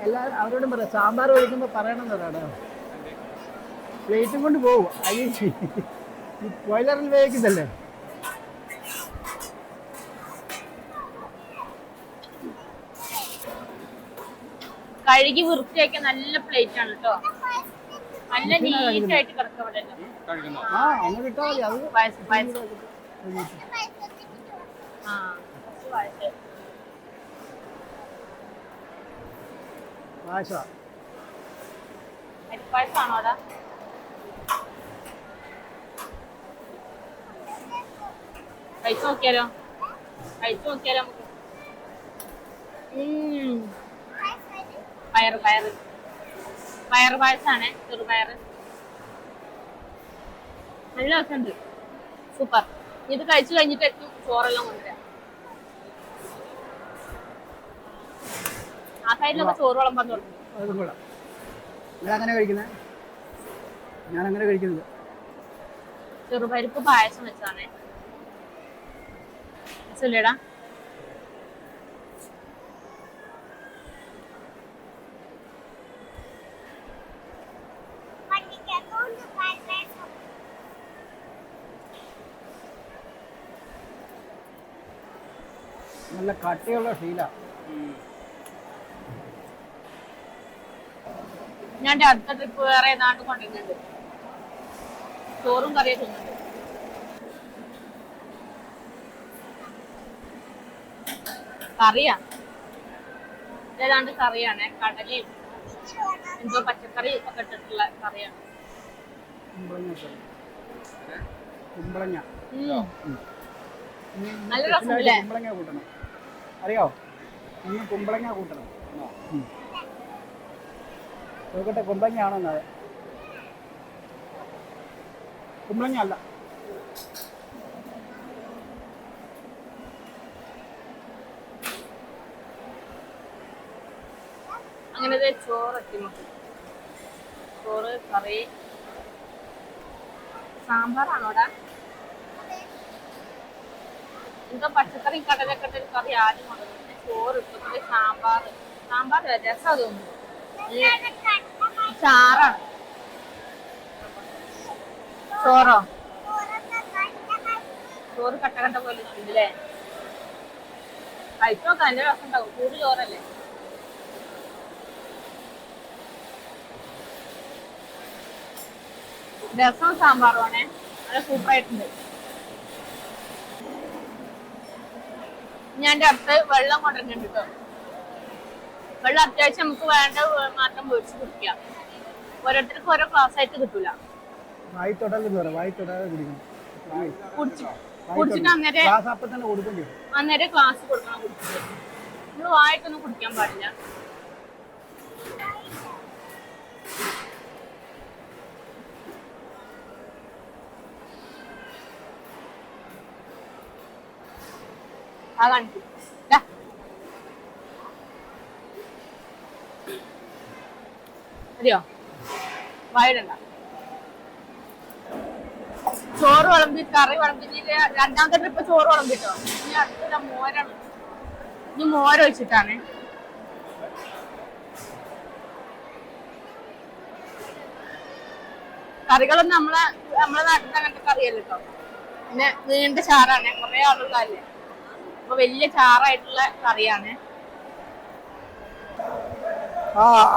എല്ലാവരും അവരോടും പറയാം, സാമ്പാർ കഴിക്കുമ്പോ പറയണമെന്നതാണ്. പ്ലേറ്റും കൊണ്ട് പോകും. ബോയിലറിൽ വേവിക്കുന്നല്ലേ. കഴുകി വൃത്തിയാക്കിയ നല്ല പ്ലേറ്റ് ആണ് കേട്ടോ. നല്ല നീറ്റ് ആയിട്ട് കിടക്കുക ഇവിടെ. അങ്ങനെ ഇട്ടാ മതി. അത് അരിപ്പായസാണോടാ? കഴിച്ചു നോക്കിയാലോ നമുക്ക്. പയറ് പായസാണ്, ചെറുപയറ്. നല്ല രസമുണ്ട്, സൂപ്പർ. ഇത് കഴിച്ചു കഴിഞ്ഞിട്ടായിരിക്കും ചോറെല്ലാം കൊണ്ടുവരാം. ആ സൈഡിലൊക്കെ ചോറ് വിളമ്പാൻ തുടങ്ങി. ഞാനങ്ങനെ കഴിക്കുന്നത് ചെറുപരിപ്പ് പായസം വെച്ചാണ്. രസമില്ലേടാ? നല്ല കട്ടിയുള്ള ശീല. ഞാൻ അടുത്ത ട്രിപ്പ് വേറെ ഏതാണ്ട് കൊണ്ടിരുന്നുണ്ട്. ചോറും കറിയൊക്കെ ഉണ്ട്. കറിയാ, ഏതാണ്ട് കറിയാണ്. കടലയും എന്തോ പച്ചക്കറി ഒക്കെ ഇട്ടിട്ടുള്ള കറിയാണ്. കുമ്പളങ്ങ നല്ല രസമില്ലേ? കുമ്പളങ്ങ കൂട്ടണം, അറിയോ? ഇന്ന് കുമ്പളങ്ങ കൂട്ടണം. നോക്കട്ടെ, കുമ്പളങ്ങ ആണോന്ന്. കുമ്പളങ്ങ അല്ല. അങ്ങനെ ചോറ് എത്തിമുട്ടി. ചോറ്, കറി, സാമ്പാറാണോടാ? എന്തോ പച്ചക്കറി കടലൊക്കെ ഒരു കറി ആദ്യം കൊണ്ടുവന്നു. ചോറ് ഇട്ടു, സാമ്പാർ രസം തോന്നുന്നു. ചാറാണ്. ചോറോ? ചോറ് കട്ട പോലെ ഉണ്ടല്ലേ? കഴിച്ചു നോക്കാം, നല്ല രസം ഉണ്ടാവും. ചൂട് ചോറല്ലേ? രസവും സാമ്പാറുമാണേ, നല്ല സൂപ്പറായിട്ടുണ്ട്. ഞാൻ അടുത്ത് വെള്ളം കൊണ്ടുവരുന്നുണ്ട് കേട്ടോ. വെള്ളം അത്യാവശ്യം നമുക്ക് വേണ്ട മാത്രം മേടിച്ച് കുടിക്കാം. ഓരോരുത്തർക്കും ഓരോ ക്ലാസ് ആയിട്ട് കിട്ടൂല. കുടിച്ചിട്ട് അന്നേരം ക്ലാസ് കൊടുക്കണം. കുടിച്ചിട്ട് നമ്മള് വായിട്ടൊന്നും കുടിക്കാൻ പാടില്ല. ആ കാണിക്കും. മതിയോ? വയലണ്ട. ചോറ് വിളമ്പി, കറി വിളമ്പി, രണ്ടാമത്തെ ട്രിപ്പ് ചോറ് വിളമ്പിട്ടോ. ഇനി അടുത്ത മോരാണ്. ഇനി മോരൊഴിച്ചിട്ടാണ്. കറികളൊന്നും നമ്മളെ നാട്ടിൽ അങ്ങനത്തെ കറിയല്ല കേട്ടോ. പിന്നെ നീണ്ട ചാറാണ്, കുറെ ആളുകളല്ലേ, അപ്പൊ വലിയ ചാറായിട്ടുള്ള കറിയാണ്.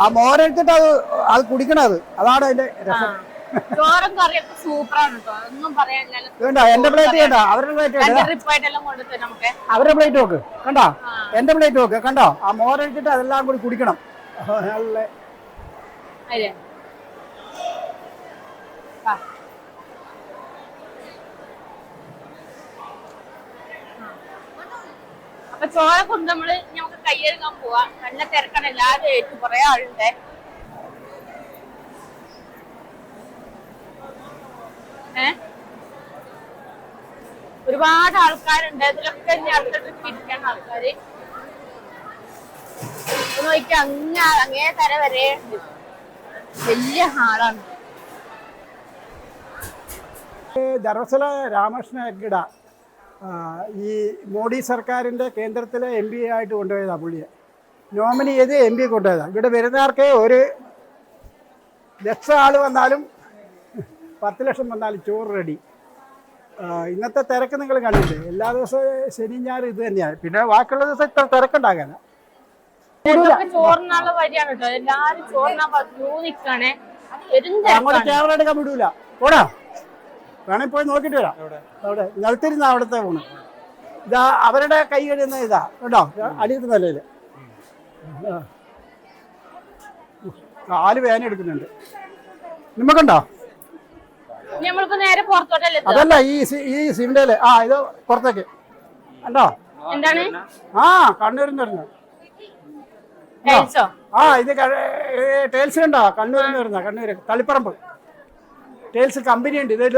ആ മോരെടുത്തിട്ട് അത് കുടിക്കണത്, അതാണ് അതിന്റെ രസം. ചോറും കറിയൊക്കെ സൂപ്പറാണ് കേട്ടോ, ഒന്നും പറയാനില്ല. എന്റെ പ്ലേറ്റ് കേട്ടോ, അവരുടെ പ്ലേറ്റ് ട്രിപ്പായിട്ടെല്ലാം കൊണ്ടുവരും നമുക്ക്. അവരുടെ പ്ലേറ്റ് നോക്ക് കണ്ടോ, എന്റെ പ്ലേറ്റ് നോക്ക് കണ്ടോ. ആ മോരെടുത്തിട്ട് അതെല്ലാം കൂടി കുടിക്കണം. നല്ല അല്ലേ? അപ്പൊ ചോറെ കൊണ്ട് നമ്മള് നമുക്ക് കയ്യെഴുകാൻ പോവാ. നല്ല തിരക്കാണ്, എല്ലാവരും ഏറ്റു, കുറെ ആളുണ്ട്. ഒരുപാട് ആൾക്കാരുണ്ട്. ഇതിലൊക്കെ ഇനി അടുത്ത ട്രിപ്പ് ഇരിക്കണം ആൾക്കാര്. നോക്കി അങ്ങേ തര വരെ ഉണ്ട്, വലിയ ഹാളാണ്. ധർമ്മസ്ഥല രാമകൃഷ്ണ ഹെഗ്ഡ ഈ മോഡി സർക്കാരിൻ്റെ കേന്ദ്രത്തിലെ MP ആയിട്ട് കൊണ്ടുപോയതാണ് പുള്ളിയെ. നോമിനി ചെയ്ത് MP കൊണ്ടുപോയതാണ്. ഇവിടെ വരുന്നവർക്ക് 1,00,000 ആൾ വന്നാലും 10 ലക്ഷം വന്നാലും ചോറ് റെഡി. ഇന്നത്തെ തിരക്ക് നിങ്ങൾ കണ്ടില്ലേ, എല്ലാ ദിവസവും ശനി ഞായർ ഇത് തന്നെയാണ്. പിന്നെ ബാക്കിയുള്ള ദിവസം ഇത്ര തിരക്കുണ്ടാകാൻ ചോറിനുള്ള വരിയാണ് കേട്ടോ, എല്ലാരും ചോറിനാ നിൽക്കണേ. അങ്ങോട്ട് ക്യാമറ എടുക്കാൻ വിടൂല. ഓടാ വേണമെങ്കിൽ പോയി നോക്കിയിട്ട് വരാം. അവിടെ നിലത്തിരുന്ന അവിടുത്തെ ഊണ് ഇതാ, അവരുടെ കൈ കഴിയുന്ന ഇതാ കേട്ടോ, അടിയിട്ട് നല്ലതില് കാല് വേദന എടുക്കുന്നുണ്ട്. നിങ്ങൾക്കുണ്ടോ? നമ്മളിപ്പോ നേരെ പുറത്തോട്ടല്ലേ? അതല്ല, ഈ സിമിന്റേല് ഇത് പുറത്തേക്ക് കണ്ടോ. എന്താണ്? കണ്ണൂരിന്ന് വരുന്ന ഇത് ടേൽസ് കണ്ടോ, കണ്ണൂരിന്ന് വരുന്ന. കണ്ണൂര് തളിപ്പറമ്പ് ടേൽസ് കമ്പനി ഉണ്ട്. ഇതിൽ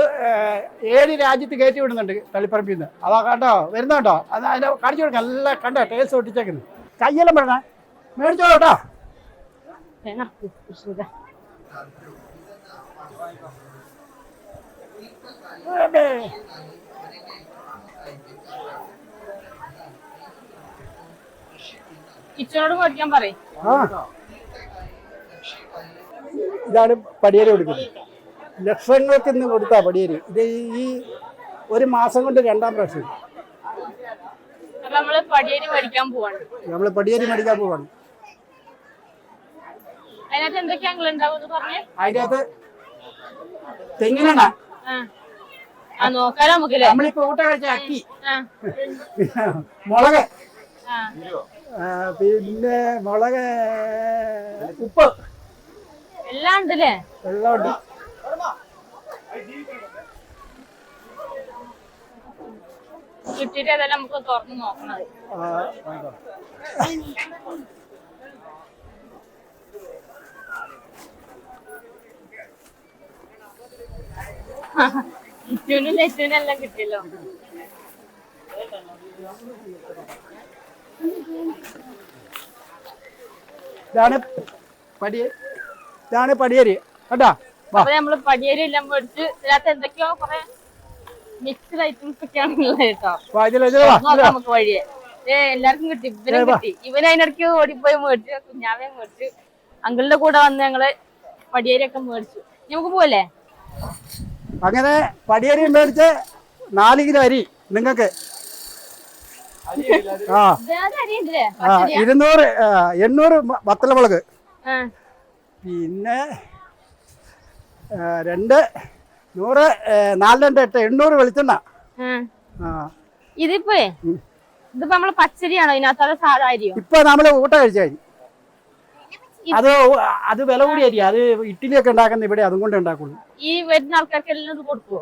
7 രാജ്യത്ത് കയറ്റി വിടുന്നുണ്ട് തളിപ്പറമ്പിൽ നിന്ന്. അതാ കണ്ടോ വരുന്നുണ്ടോ, അത് അതിനെ കാണിച്ചു കൊടുക്കാം. എല്ലാം കണ്ടോ ടേൽസ് ഒട്ടിച്ചേക്കുന്നു. കയ്യെല്ലാം പറഞ്ഞ മേടിച്ചോളൂ കേട്ടോ. കിച്ചനോട് മേടിക്കാൻ പറയും. ഇതാണ് പടിയേരി കൊടുക്കുന്നത്. ലക്ഷങ്ങൾക്ക് ഇന്ന് കൊടുത്താ പടിയേരി. ഇത് ഈ 1 മാസം കൊണ്ട് 2ാം പ്രാവശ്യം നമ്മള് പടിയേരി മേടിക്കാൻ പോവാണ്. അതിനകത്ത് എന്തൊക്കെയാ അതിനകത്ത് തെങ്ങിനെണ്ണ, നോക്കാലോ നമുക്കല്ലേ. നമ്മളിപ്പോ ഊട്ട കഴിച്ച അക്കി, മുളക്, പിന്നെ മുളക്, ഉപ്പ് എല്ലാം ഉണ്ടല്ലേ. എല്ലാം ഉണ്ട്. കിട്ടിയിട്ട് അതെല്ലാം നമുക്ക് തുറന്ന് നോക്കണത്. ഇറ്റുനും നെറ്റുനും എല്ലാം കിട്ടിയല്ലോ. ഇതാണ് പടിയേരി കേട്ടാ. അപ്പൊ നമ്മള് പടിയേരി എല്ലാം മേടിച്ച് ഇതിനകത്ത് എന്തൊക്കെയോ കുറെ മിക്സ്ഡ് ഐറ്റംസ് ഒക്കെയാണ് ഉള്ളത് കേട്ടോ. നമുക്ക് വഴിയെ എല്ലാവർക്കും കിട്ടി. ഇവനും കിട്ടി. ഇവന് അതിനിടയ്ക്ക് ഓടിപ്പോയി മേടിച്ചു, കുഞ്ഞാവേ മേടിച്ചു. അങ്കിളിന്റെ കൂടെ വന്ന് ഞങ്ങള് പടിയേരി ഒക്കെ മേടിച്ചു. നമുക്ക് പോവല്ലേ? അങ്ങനെ പടിയേരി മേടിച്ച് 4 കിലോ അരി നിങ്ങൾക്ക്. 800 വത്തലമുളക്, പിന്നെ 200 800 വെളിച്ചെണ്ണ. ഇതിപ്പോ നമ്മള് പച്ചരിയാണോ ഇതിനകത്ത്, സാധാ അരിയോ? ഇപ്പൊ നമ്മള് ഊട്ട കഴിച്ച അരി. അത് വില കൂടിയ അരി. അത് ഇഡ്ഡലിയൊക്കെ ഉണ്ടാക്കുന്ന ഇവിടെ അതും കൊണ്ട് ഉണ്ടാക്കുള്ളൂ. ഈ വരുന്ന ആൾക്കാർക്ക് എല്ലാം കൊടുക്കുവോ?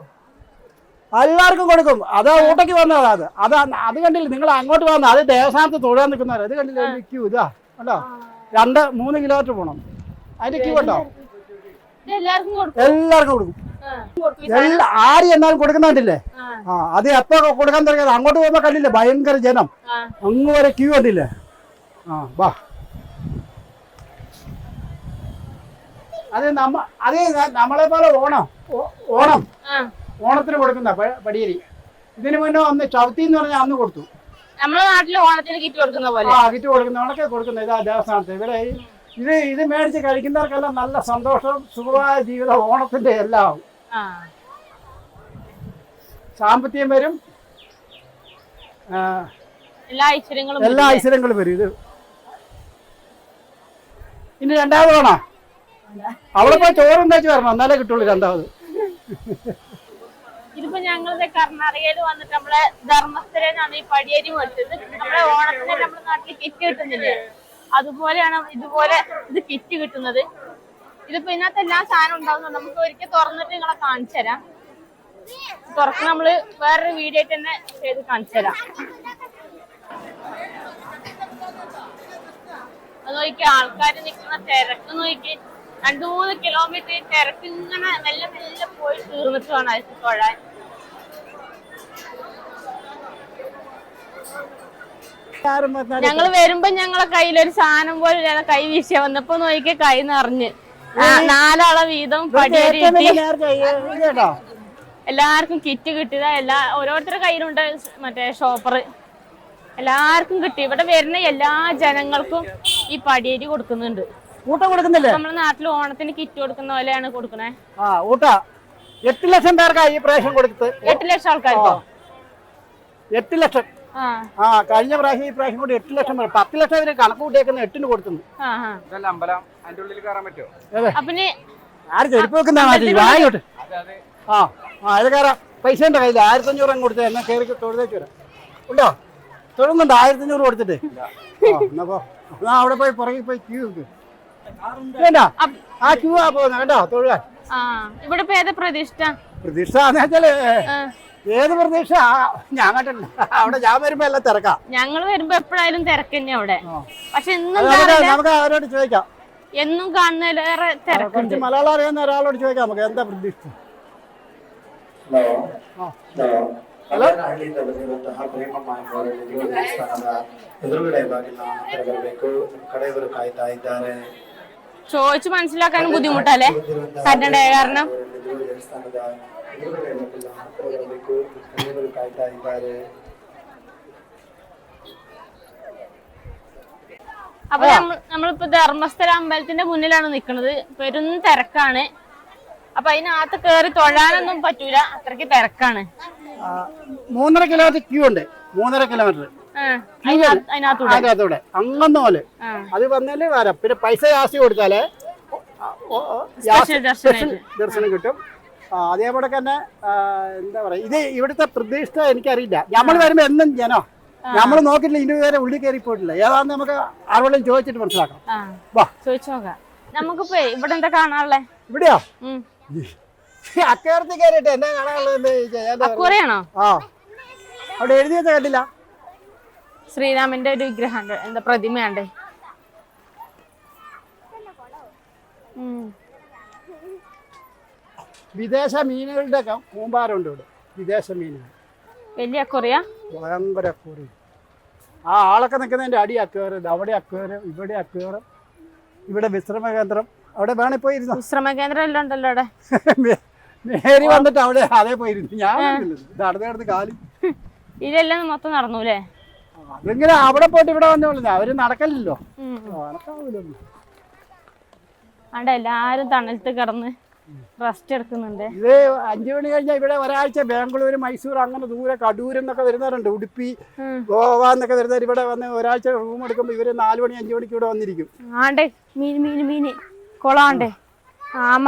എല്ലാവർക്കും കൊടുക്കും. അത് ഊട്ടയ്ക്ക് വന്നതാ. അത് കണ്ടില്ല നിങ്ങൾ അങ്ങോട്ട് വന്ന, അത് ദേവസ്ഥാനത്ത് തൊഴാൻ നിൽക്കുന്നവർ. അത് കണ്ടില്ല ക്യൂ. ഇതാ കണ്ടോ, 2-3 കിലോമീറ്റർ പോകണം. അതിന്റെ ക്യൂ ഉണ്ടോ? എല്ലാവർക്കും കൊടുക്കും. ആര് എന്നാലും കൊടുക്കുന്നില്ലേ. അത് എപ്പോ കൊടുക്കാൻ തുടങ്ങിയത്? അങ്ങോട്ട് പോകുമ്പോ കണ്ടില്ലേ ഭയങ്കര ജനം, അങ്ങ് വരെ ക്യൂ കണ്ടില്ലേ. വാ അത് നമ്മളെ പോലെ ഓണം ഓണത്തിന് കൊടുക്കുന്ന പടിയേരി. ഇതിനു മുന്നേ ഒന്ന് ചവിട്ടി എന്ന് പറഞ്ഞാൽ അന്ന് കൊടുത്തു. നമ്മുടെ നാട്ടിൽ ഓണത്തിന് കിറ്റ് കൊടുക്കുന്ന പോലെ കിറ്റ് കൊടുക്കുന്ന ഉണക്കെ കൊടുക്കുന്നത് ഇതാ ദേവസ്ഥാനത്ത്. ഇവിടെ ഇത് മേടിച്ച് കഴിക്കുന്നവർക്കെല്ലാം നല്ല സന്തോഷം, സുഖമായ ജീവിതം, ഓണത്തിന്റെ എല്ലാം സാമ്പത്തികം വരും, എല്ലാ ഐശ്വര്യങ്ങളും വരും. ഇത് ഇനി രണ്ടാമത് വേണോ? അവിടെ പോയി ചോറും വെച്ച് വരണം, എന്നാലേ കിട്ടുള്ളൂ രണ്ടാമത്. ഇതിപ്പോ ഞങ്ങളുടെ കർണാടകയിൽ വന്നിട്ട് നമ്മളെ ധർമ്മസ്ഥലാണ് ഈ പടിയേരി മേടിച്ചത്. നമ്മളെ ഓണത്തിന് നമ്മുടെ നാട്ടിൽ കിറ്റ് കിട്ടുന്നില്ലേ, അതുപോലെയാണ് ഇതുപോലെ ഇത് കിറ്റ് കിട്ടുന്നത്. ഇതിപ്പോ ഇതിനകത്ത് എല്ലാ സാധനം ഉണ്ടാവുന്നുണ്ട്. നമുക്ക് ഒരിക്കൽ തുറന്നിട്ട് നിങ്ങളെ കാണിച്ചു തരാം. തുറക്ക് നമ്മള് വേറൊരു വീഡിയോ ആയിട്ട് തന്നെ ചെയ്ത് കാണിച്ചു തരാം. അത് നോക്കി ആൾക്കാര് നിൽക്കുന്ന തിരക്ക് നോക്കി, 2-3 കിലോമീറ്റർ തിരക്ക് ഇങ്ങനെ മെല്ലെ മെല്ലെ പോയി തീർന്നിട്ട് വേണം അത് തൊഴാൻ. ഞങ്ങള് വരുമ്പോ ഞങ്ങളെ കയ്യിലൊരു സാധനം പോലെ കൈ വീശിയ വന്നപ്പോ നോക്കിയ കൈ നിറഞ്ഞ് 4 വീതം പടിയേരി എല്ലാവർക്കും കിറ്റ് കിട്ടിയതാ. ഓരോരുത്തരുടെ കയ്യിലുണ്ട് മറ്റേ ഷോപ്പർ, എല്ലാവർക്കും കിട്ടി. ഇവിടെ വരുന്ന എല്ലാ ജനങ്ങൾക്കും ഈ പടിയേരി കൊടുക്കുന്നുണ്ട്. ഊട്ട കൊടുക്കുന്നില്ലേ? നമ്മുടെ നാട്ടിൽ ഓണത്തിന് കിറ്റ് കൊടുക്കുന്ന പോലെയാണ് കൊടുക്കണേ. 8 ലക്ഷം പേർക്കാണ് ഈ പ്രാവശ്യം കൊടുത്തത്. 8 ലക്ഷം ആൾക്കാർക്കോ? 8 ലക്ഷം. കഴിഞ്ഞ പ്രാവശ്യം ഈ പ്രാവശ്യം കൂടി 8 ലക്ഷം പേർ. 10 ലക്ഷം അവര് കണക്ക് കൂട്ടിയേക്കുന്ന 8-ന് കൊടുക്കുന്നു. അമ്പലം അതിന്റെ ഉള്ളിൽ കയറാൻ പറ്റുമോ? അപ്പന് ആര് ചെരുപ്പ് വെക്കുന്ന വാങ്ങോട്ട്. അത് കയറാം. പൈസ ഉണ്ട് കയ്യിൽ. 1500 കൊടുത്തേ. എന്നാ കയറി തൊഴുതേക്ക് വരാം. ഉണ്ടോ? തൊഴുന്നുണ്ടോ? 1500 കൊടുത്തിട്ട് അവിടെ പോയി പുറകിൽ പോയി ക്യൂ വേണ്ട. ആ ക്യൂ ആ പോകുന്ന കേട്ടോ തൊഴുകാൻ. ഇവിടെ പ്രതിഷ്ഠ എന്ന് വെച്ചാല് ഏത് പ്രതീക്ഷ ഞാൻ കണ്ടില്ല. അവിടെ ഞാൻ വരുമ്പോ എല്ലാം തിരക്കാം. ഞങ്ങൾ വരുമ്പോ എപ്പോഴായാലും തിരക്ക് തന്നെ അവിടെ. പക്ഷെ നമുക്ക് അവരോട് ചോദിക്കാം. എന്നും കാണുന്നതിലേറെ തിരക്കുണ്ട്. മലയാളം അറിയുന്ന ഒരാളോട് ചോദിക്കാം നമുക്ക് എന്താ പ്രതീക്ഷ. ചോദിച്ചു മനസ്സിലാക്കാനും ബുദ്ധിമുട്ടല്ലേ കന്നഡ കാരണം. അപ്പൊ നമ്മളിപ്പോ ധർമ്മസ്ഥല അമ്പലത്തിന്റെ മുന്നിലാണ് നിക്കണത്. പെരും തിരക്കാണ്. അപ്പൊ അതിനകത്ത് കേറി തൊഴാനൊന്നും പറ്റൂല, അത്രയ്ക്ക് തിരക്കാണ്. 3.5 കിലോമീറ്റർ ക്യൂ ഉണ്ട്. 3.5 കിലോമീറ്റർ അതിനകത്തൂടെ അങ്ങനെ പോലെ. അത് വന്നാലേ വരാം. പിന്നെ പൈസ ജാസ്തി കൊടുത്താലേ ദർശനം കിട്ടും. അതേപോലെ തന്നെ എന്താ പറയാ, ഇത് ഇവിടുത്തെ പ്രതിഷ്ഠ എനിക്കറിയില്ല. നമ്മൾ വരുമ്പോ എന്നും ജനോ നമ്മൾ നോക്കിയിട്ടില്ല. ഇനി വരെ ഉള്ളിൽ കയറി പോയിട്ടില്ല. ഏതാന്ന് നമുക്ക് ആരോടും ചോദിച്ചിട്ട് മനസ്സിലാക്കാം. ചോദിച്ചു നോക്കാം. നമുക്കിപ്പോ ഇവിടെ എന്താ കാണാനുള്ളേ? ഇവിടെയോ? അക്കരത്തിൽ കയറിയിട്ട് എന്നാ കാണാനുള്ളത്? അവിടെ എഴുതി വെച്ച കണ്ടില്ല? ശ്രീരാമന്റെ ഒരു വിഗ്രഹം എന്താ പ്രതിമയുണ്ട്. വിദേശ മീനുകളുടെ കൂമ്പാരമുണ്ട് ഇവിടെ. വിദേശ മീനുകൾ വലിയ അക്വേറിയ, ഭയങ്കര അക്വേറിയം. ആ ആളൊക്കെ നിൽക്കുന്നതിന്റെ അടി അക്വേറിയം, അവിടെ അക്വേറിയം, ഇവിടെ അക്വേറിയം, ഇവിടെ വിശ്രമ കേന്ദ്രം. അവിടെ വേണേ പോയിരുന്നു. വിശ്രമ കേന്ദ്രം എല്ലാം ഉണ്ടല്ലോ അവിടെ. നേരി വന്നിട്ട് അവിടെ അതേ പോയിരുന്നു. ഞാൻ നടന്ന് കാലി ഇതെല്ലാം മൊത്തം നടന്നൂലേ? അതിങ്ങനെ അവിടെ പോയിട്ട് ഇവിടെ വന്നോളൂ. അവര് നടക്കലില്ലോ. അവിടെ എല്ലാരും തണലത്ത് കിടന്ന് റെസ്റ്റ് എടുക്കുന്നുണ്ട്. ഇത് 5 മണി കഴിഞ്ഞാൽ ഇവിടെ ഒരാഴ്ച ബാംഗ്ലൂർ, മൈസൂർ, അങ്ങനെ ദൂരെ കടൂർ എന്നൊക്കെ വരുന്നവരുണ്ട്. ഉടുപ്പി, ഗോവ എന്നൊക്കെ വരുന്നവർ ഇവിടെ വന്ന് ഒരാഴ്ച റൂം എടുക്കുമ്പോ ഇവര് 4 മണി 5 മണിക്ക് ഇവിടെ വന്നിരിക്കും. ആണ്ടേ മീന് കൊളാണ്ടേ ആമ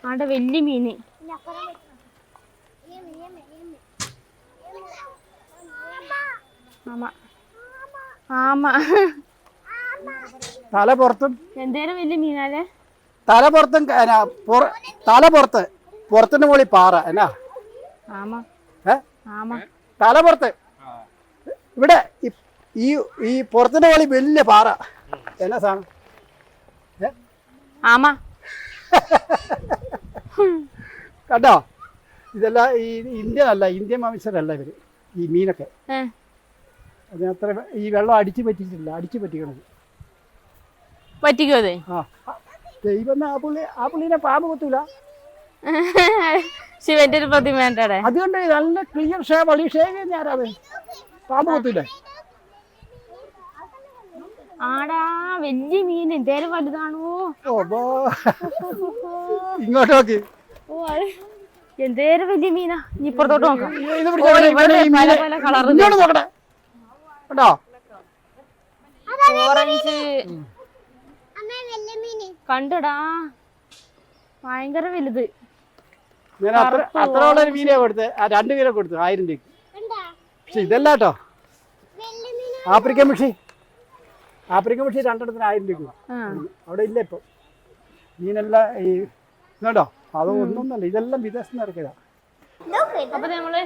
ആണ്ടെ വലിയ മീന്. തല പുറത്തും എന്തേലും വലിയ മീനാലേ. തല പുറത്തും തല പുറത്തിന്റെ മുകളിൽ പാറ എന്നാ തല പുറത്ത്. ഇവിടെ ഈ പുറത്തിന്റെ മുകളിൽ വലിയ പാറ എന്നാ സാധനം? കണ്ടോ? ഇതെല്ലാം ഈ ഇന്ത്യൻ അല്ല, ഇന്ത്യൻ വംശജരല്ല ഇവര്. ഈ മീനൊക്കെ അതിനത്ര ഈ വെള്ളം അടിച്ചു പറ്റിച്ചിട്ടില്ല. അടിച്ചു പറ്റിക്കണത് പറ്റിക്കോ അത്? ദൈവം ആ പുള്ളിനെ പാമ്പ് കുത്തൂല. ശിവന്റെ ഒരു പ്രതിമേണ്ടടെ അതുകൊണ്ട് നല്ല ക്ലിയർ ഷേവ് ഞാനത് പാമ്പ് കുത്തൂലേ. ആടാ വലിയ മീൻ എന്തേലും വലുതാണോ? ഇങ്ങോട്ട് നോക്കി. ഓ അത് എന്തേലും വലിയ മീനാ. നീ ഇപ്പുറത്തോട്ട് നോക്കാം. പല കളർ കേട്ടോ. ഓറഞ്ച് കണ്ടടാ, ഭയങ്കര വലുത്. ഞാൻ അത്ര മീനെ കൊടുത്ത് 2 കിലോ കൊടുത്തു 1000 രൂപ. പക്ഷെ ഇതല്ല കേട്ടോ, ആഫ്രിക്കൻ പക്ഷി 2 1000 രൂപ അവിടെ ഇല്ല ഇപ്പൊ. മീനെല്ലാം ഈ കേട്ടോ, അതൊന്നൊന്നല്ല, ഇതെല്ലാം വിദേശത്ത് നിന്ന് ഇറക്കിയതാ. അപ്പൊ നമ്മള്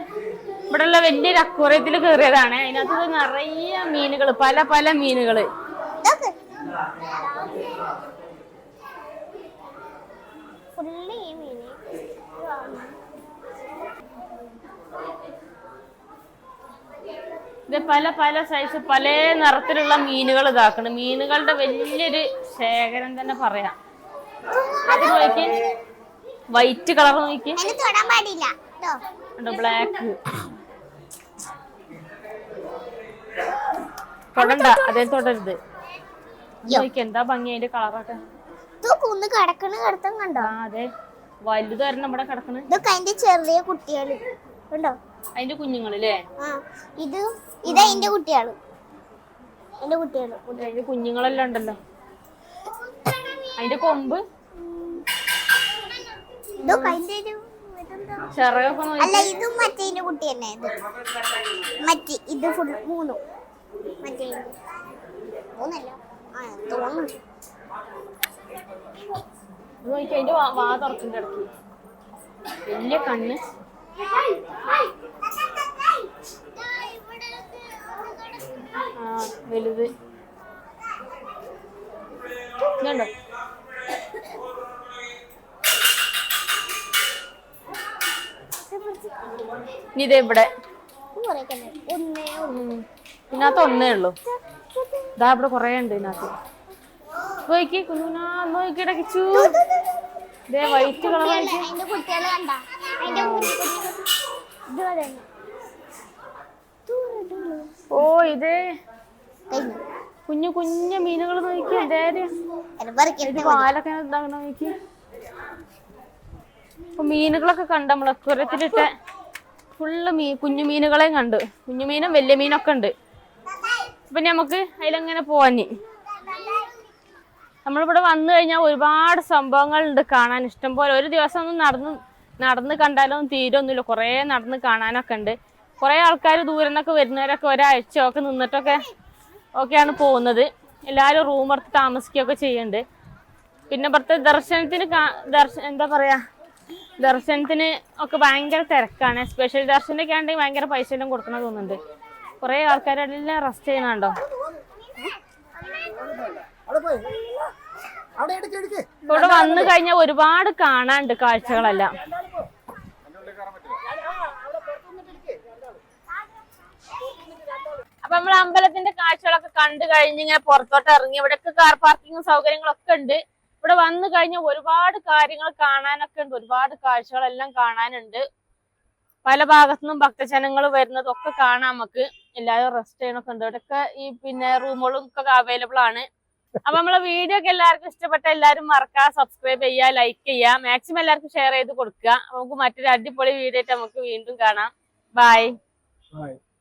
ഇവിടെ ഉള്ള വലിയൊരു അക്വേറിയത്തിൽ കയറിയതാണ്. അതിനകത്ത് നിറയെ മീനുകള്, പല പല മീനുകള്. ഇത് പല പല സൈസ് പല നിറത്തിലുള്ള മീനുകൾ ഇതാക്കണം. മീനുകളുടെ വലിയൊരു ശേഖരം തന്നെ പറയാം. അത് നോക്കി, വൈറ്റ് കളർ നോക്കി, ബ്ലാക്ക് തൊടണ്ട, അതേ തൊടരുത്. നോക്കി എന്താ ഭംഗി അതിന്റെ കളറൊക്കെ. അതെ, വലുതായിരുന്നു നമ്മുടെ കിടക്കണ്. ഇതൊക്കെ ചെറിയ കുട്ടികള് ഉണ്ടോ, അതിന്റെ കുഞ്ഞുങ്ങളല്ലേ? ഇത് അതിന്റെ കുട്ടികള്, അതിന്റെ കുഞ്ഞുങ്ങളെല്ലാം ഉണ്ടല്ലോ. അതിന്റെ കൊമ്പ് ചിറകൊക്കെ അല്ല, ഇതും മറ്റേതിന്റെ കുട്ടി തന്നെ. ഇത് ഫുൾ മൂന്നല്ല തോന്നുന്നു. നോക്കി അതിന്റെ വാ തുറക്കിന്റെ ഇടയ്ക്ക് വലിയ കണ്ണ്. വലുത് ഇതുണ്ടോ? ഇതേ ഇവിടെ ഇതിനകത്ത് ഒന്നേ ഉള്ളു. ഇതാ ഇവിടെ കൊറേ ഉണ്ട് ഇതിനകത്ത്. നോക്കി കുഞ്ഞുനാ, നോക്കി ഇടക്കിച്ചു. ഇതേ വൈറ്റ് കളർ. ഓ ഇതേ കുഞ്ഞു കുഞ്ഞു മീനുകൾ നോക്കി. ഇത് പാലൊക്കെ ഇതാകണ നോക്കി. അപ്പൊ മീനുകളൊക്കെ കണ്ട് നമ്മൾ അക്വേറിയത്തിലിട്ട് ഫുള്ള് കുഞ്ഞു മീനുകളെയും കണ്ട്. കുഞ്ഞുമീനും വലിയ മീനൊക്കെ ഉണ്ട്. അപ്പൊ നമുക്ക് അതിലങ്ങനെ പോവാനി. നമ്മളിവിടെ വന്നു കഴിഞ്ഞാൽ ഒരുപാട് സംഭവങ്ങളുണ്ട് കാണാൻ, ഇഷ്ടം പോലെ. ഒരു ദിവസം ഒന്നും നടന്ന് കണ്ടാലൊന്നും തീരൊന്നുമില്ല. കുറേ നടന്ന് കാണാനൊക്കെ ഉണ്ട്. കുറേ ആൾക്കാർ ദൂരം നിന്നൊക്കെ വരുന്നവരൊക്കെ ഒരാഴ്ചയൊക്കെ ഒക്കെയാണ് പോകുന്നത്. എല്ലാവരും റൂം എടുത്ത് താമസിക്കുകയൊക്കെ ചെയ്യുന്നുണ്ട്. പിന്നെ ഇവിടുത്തെ ദർശനത്തിന് ഒക്കെ ഭയങ്കര തിരക്കാണ്. സ്പെഷ്യൽ ദർശനമൊക്കെ ആണെങ്കിൽ ഭയങ്കര പൈസ എല്ലാം കൊടുക്കണം തോന്നുന്നുണ്ട്. കുറേ ആൾക്കാരെല്ലാം റെസ്റ്റ് ചെയ്യുന്നുണ്ടോ. ഇവിടെ വന്നു കഴിഞ്ഞാൽ ഒരുപാട് കാണാനുണ്ട് കാഴ്ചകളെല്ലാം. അപ്പൊ നമ്മൾ അമ്പലത്തിന്റെ കാഴ്ചകളൊക്കെ കണ്ടു കഴിഞ്ഞ് ഇങ്ങനെ പുറത്തോട്ട് ഇറങ്ങി. ഇവിടെയൊക്കെ കാർ പാർക്കിംഗ് സൗകര്യങ്ങളൊക്കെ ഉണ്ട്. ഇവിടെ വന്നു കഴിഞ്ഞാൽ ഒരുപാട് കാര്യങ്ങൾ കാണാനൊക്കെ ഉണ്ട്. ഒരുപാട് കാഴ്ചകളെല്ലാം കാണാനുണ്ട്. പല ഭാഗത്തുനിന്നും ഭക്തജനങ്ങൾ വരുന്നതും ഒക്കെ കാണാൻ നമുക്ക്. എല്ലാവരും റെസ്റ്റ് ചെയ്യണൊക്കെ ഉണ്ട്. ഇവിടെയൊക്കെ ഈ റൂമുകളും ഒക്കെ അവൈലബിൾ ആണ്. അപ്പൊ നമ്മളെ വീഡിയോ ഒക്കെ എല്ലാവർക്കും ഇഷ്ടപ്പെട്ട എല്ലാവരും മറക്കാതെ സബ്സ്ക്രൈബ് ചെയ്യുക, ലൈക്ക് ചെയ്യുക, മാക്സിമം എല്ലാവർക്കും ഷെയർ ചെയ്ത് കൊടുക്കുക. നമുക്ക് മറ്റൊരു അടിപൊളി വീഡിയോ ആയിട്ട് നമുക്ക് വീണ്ടും കാണാം. ബൈ.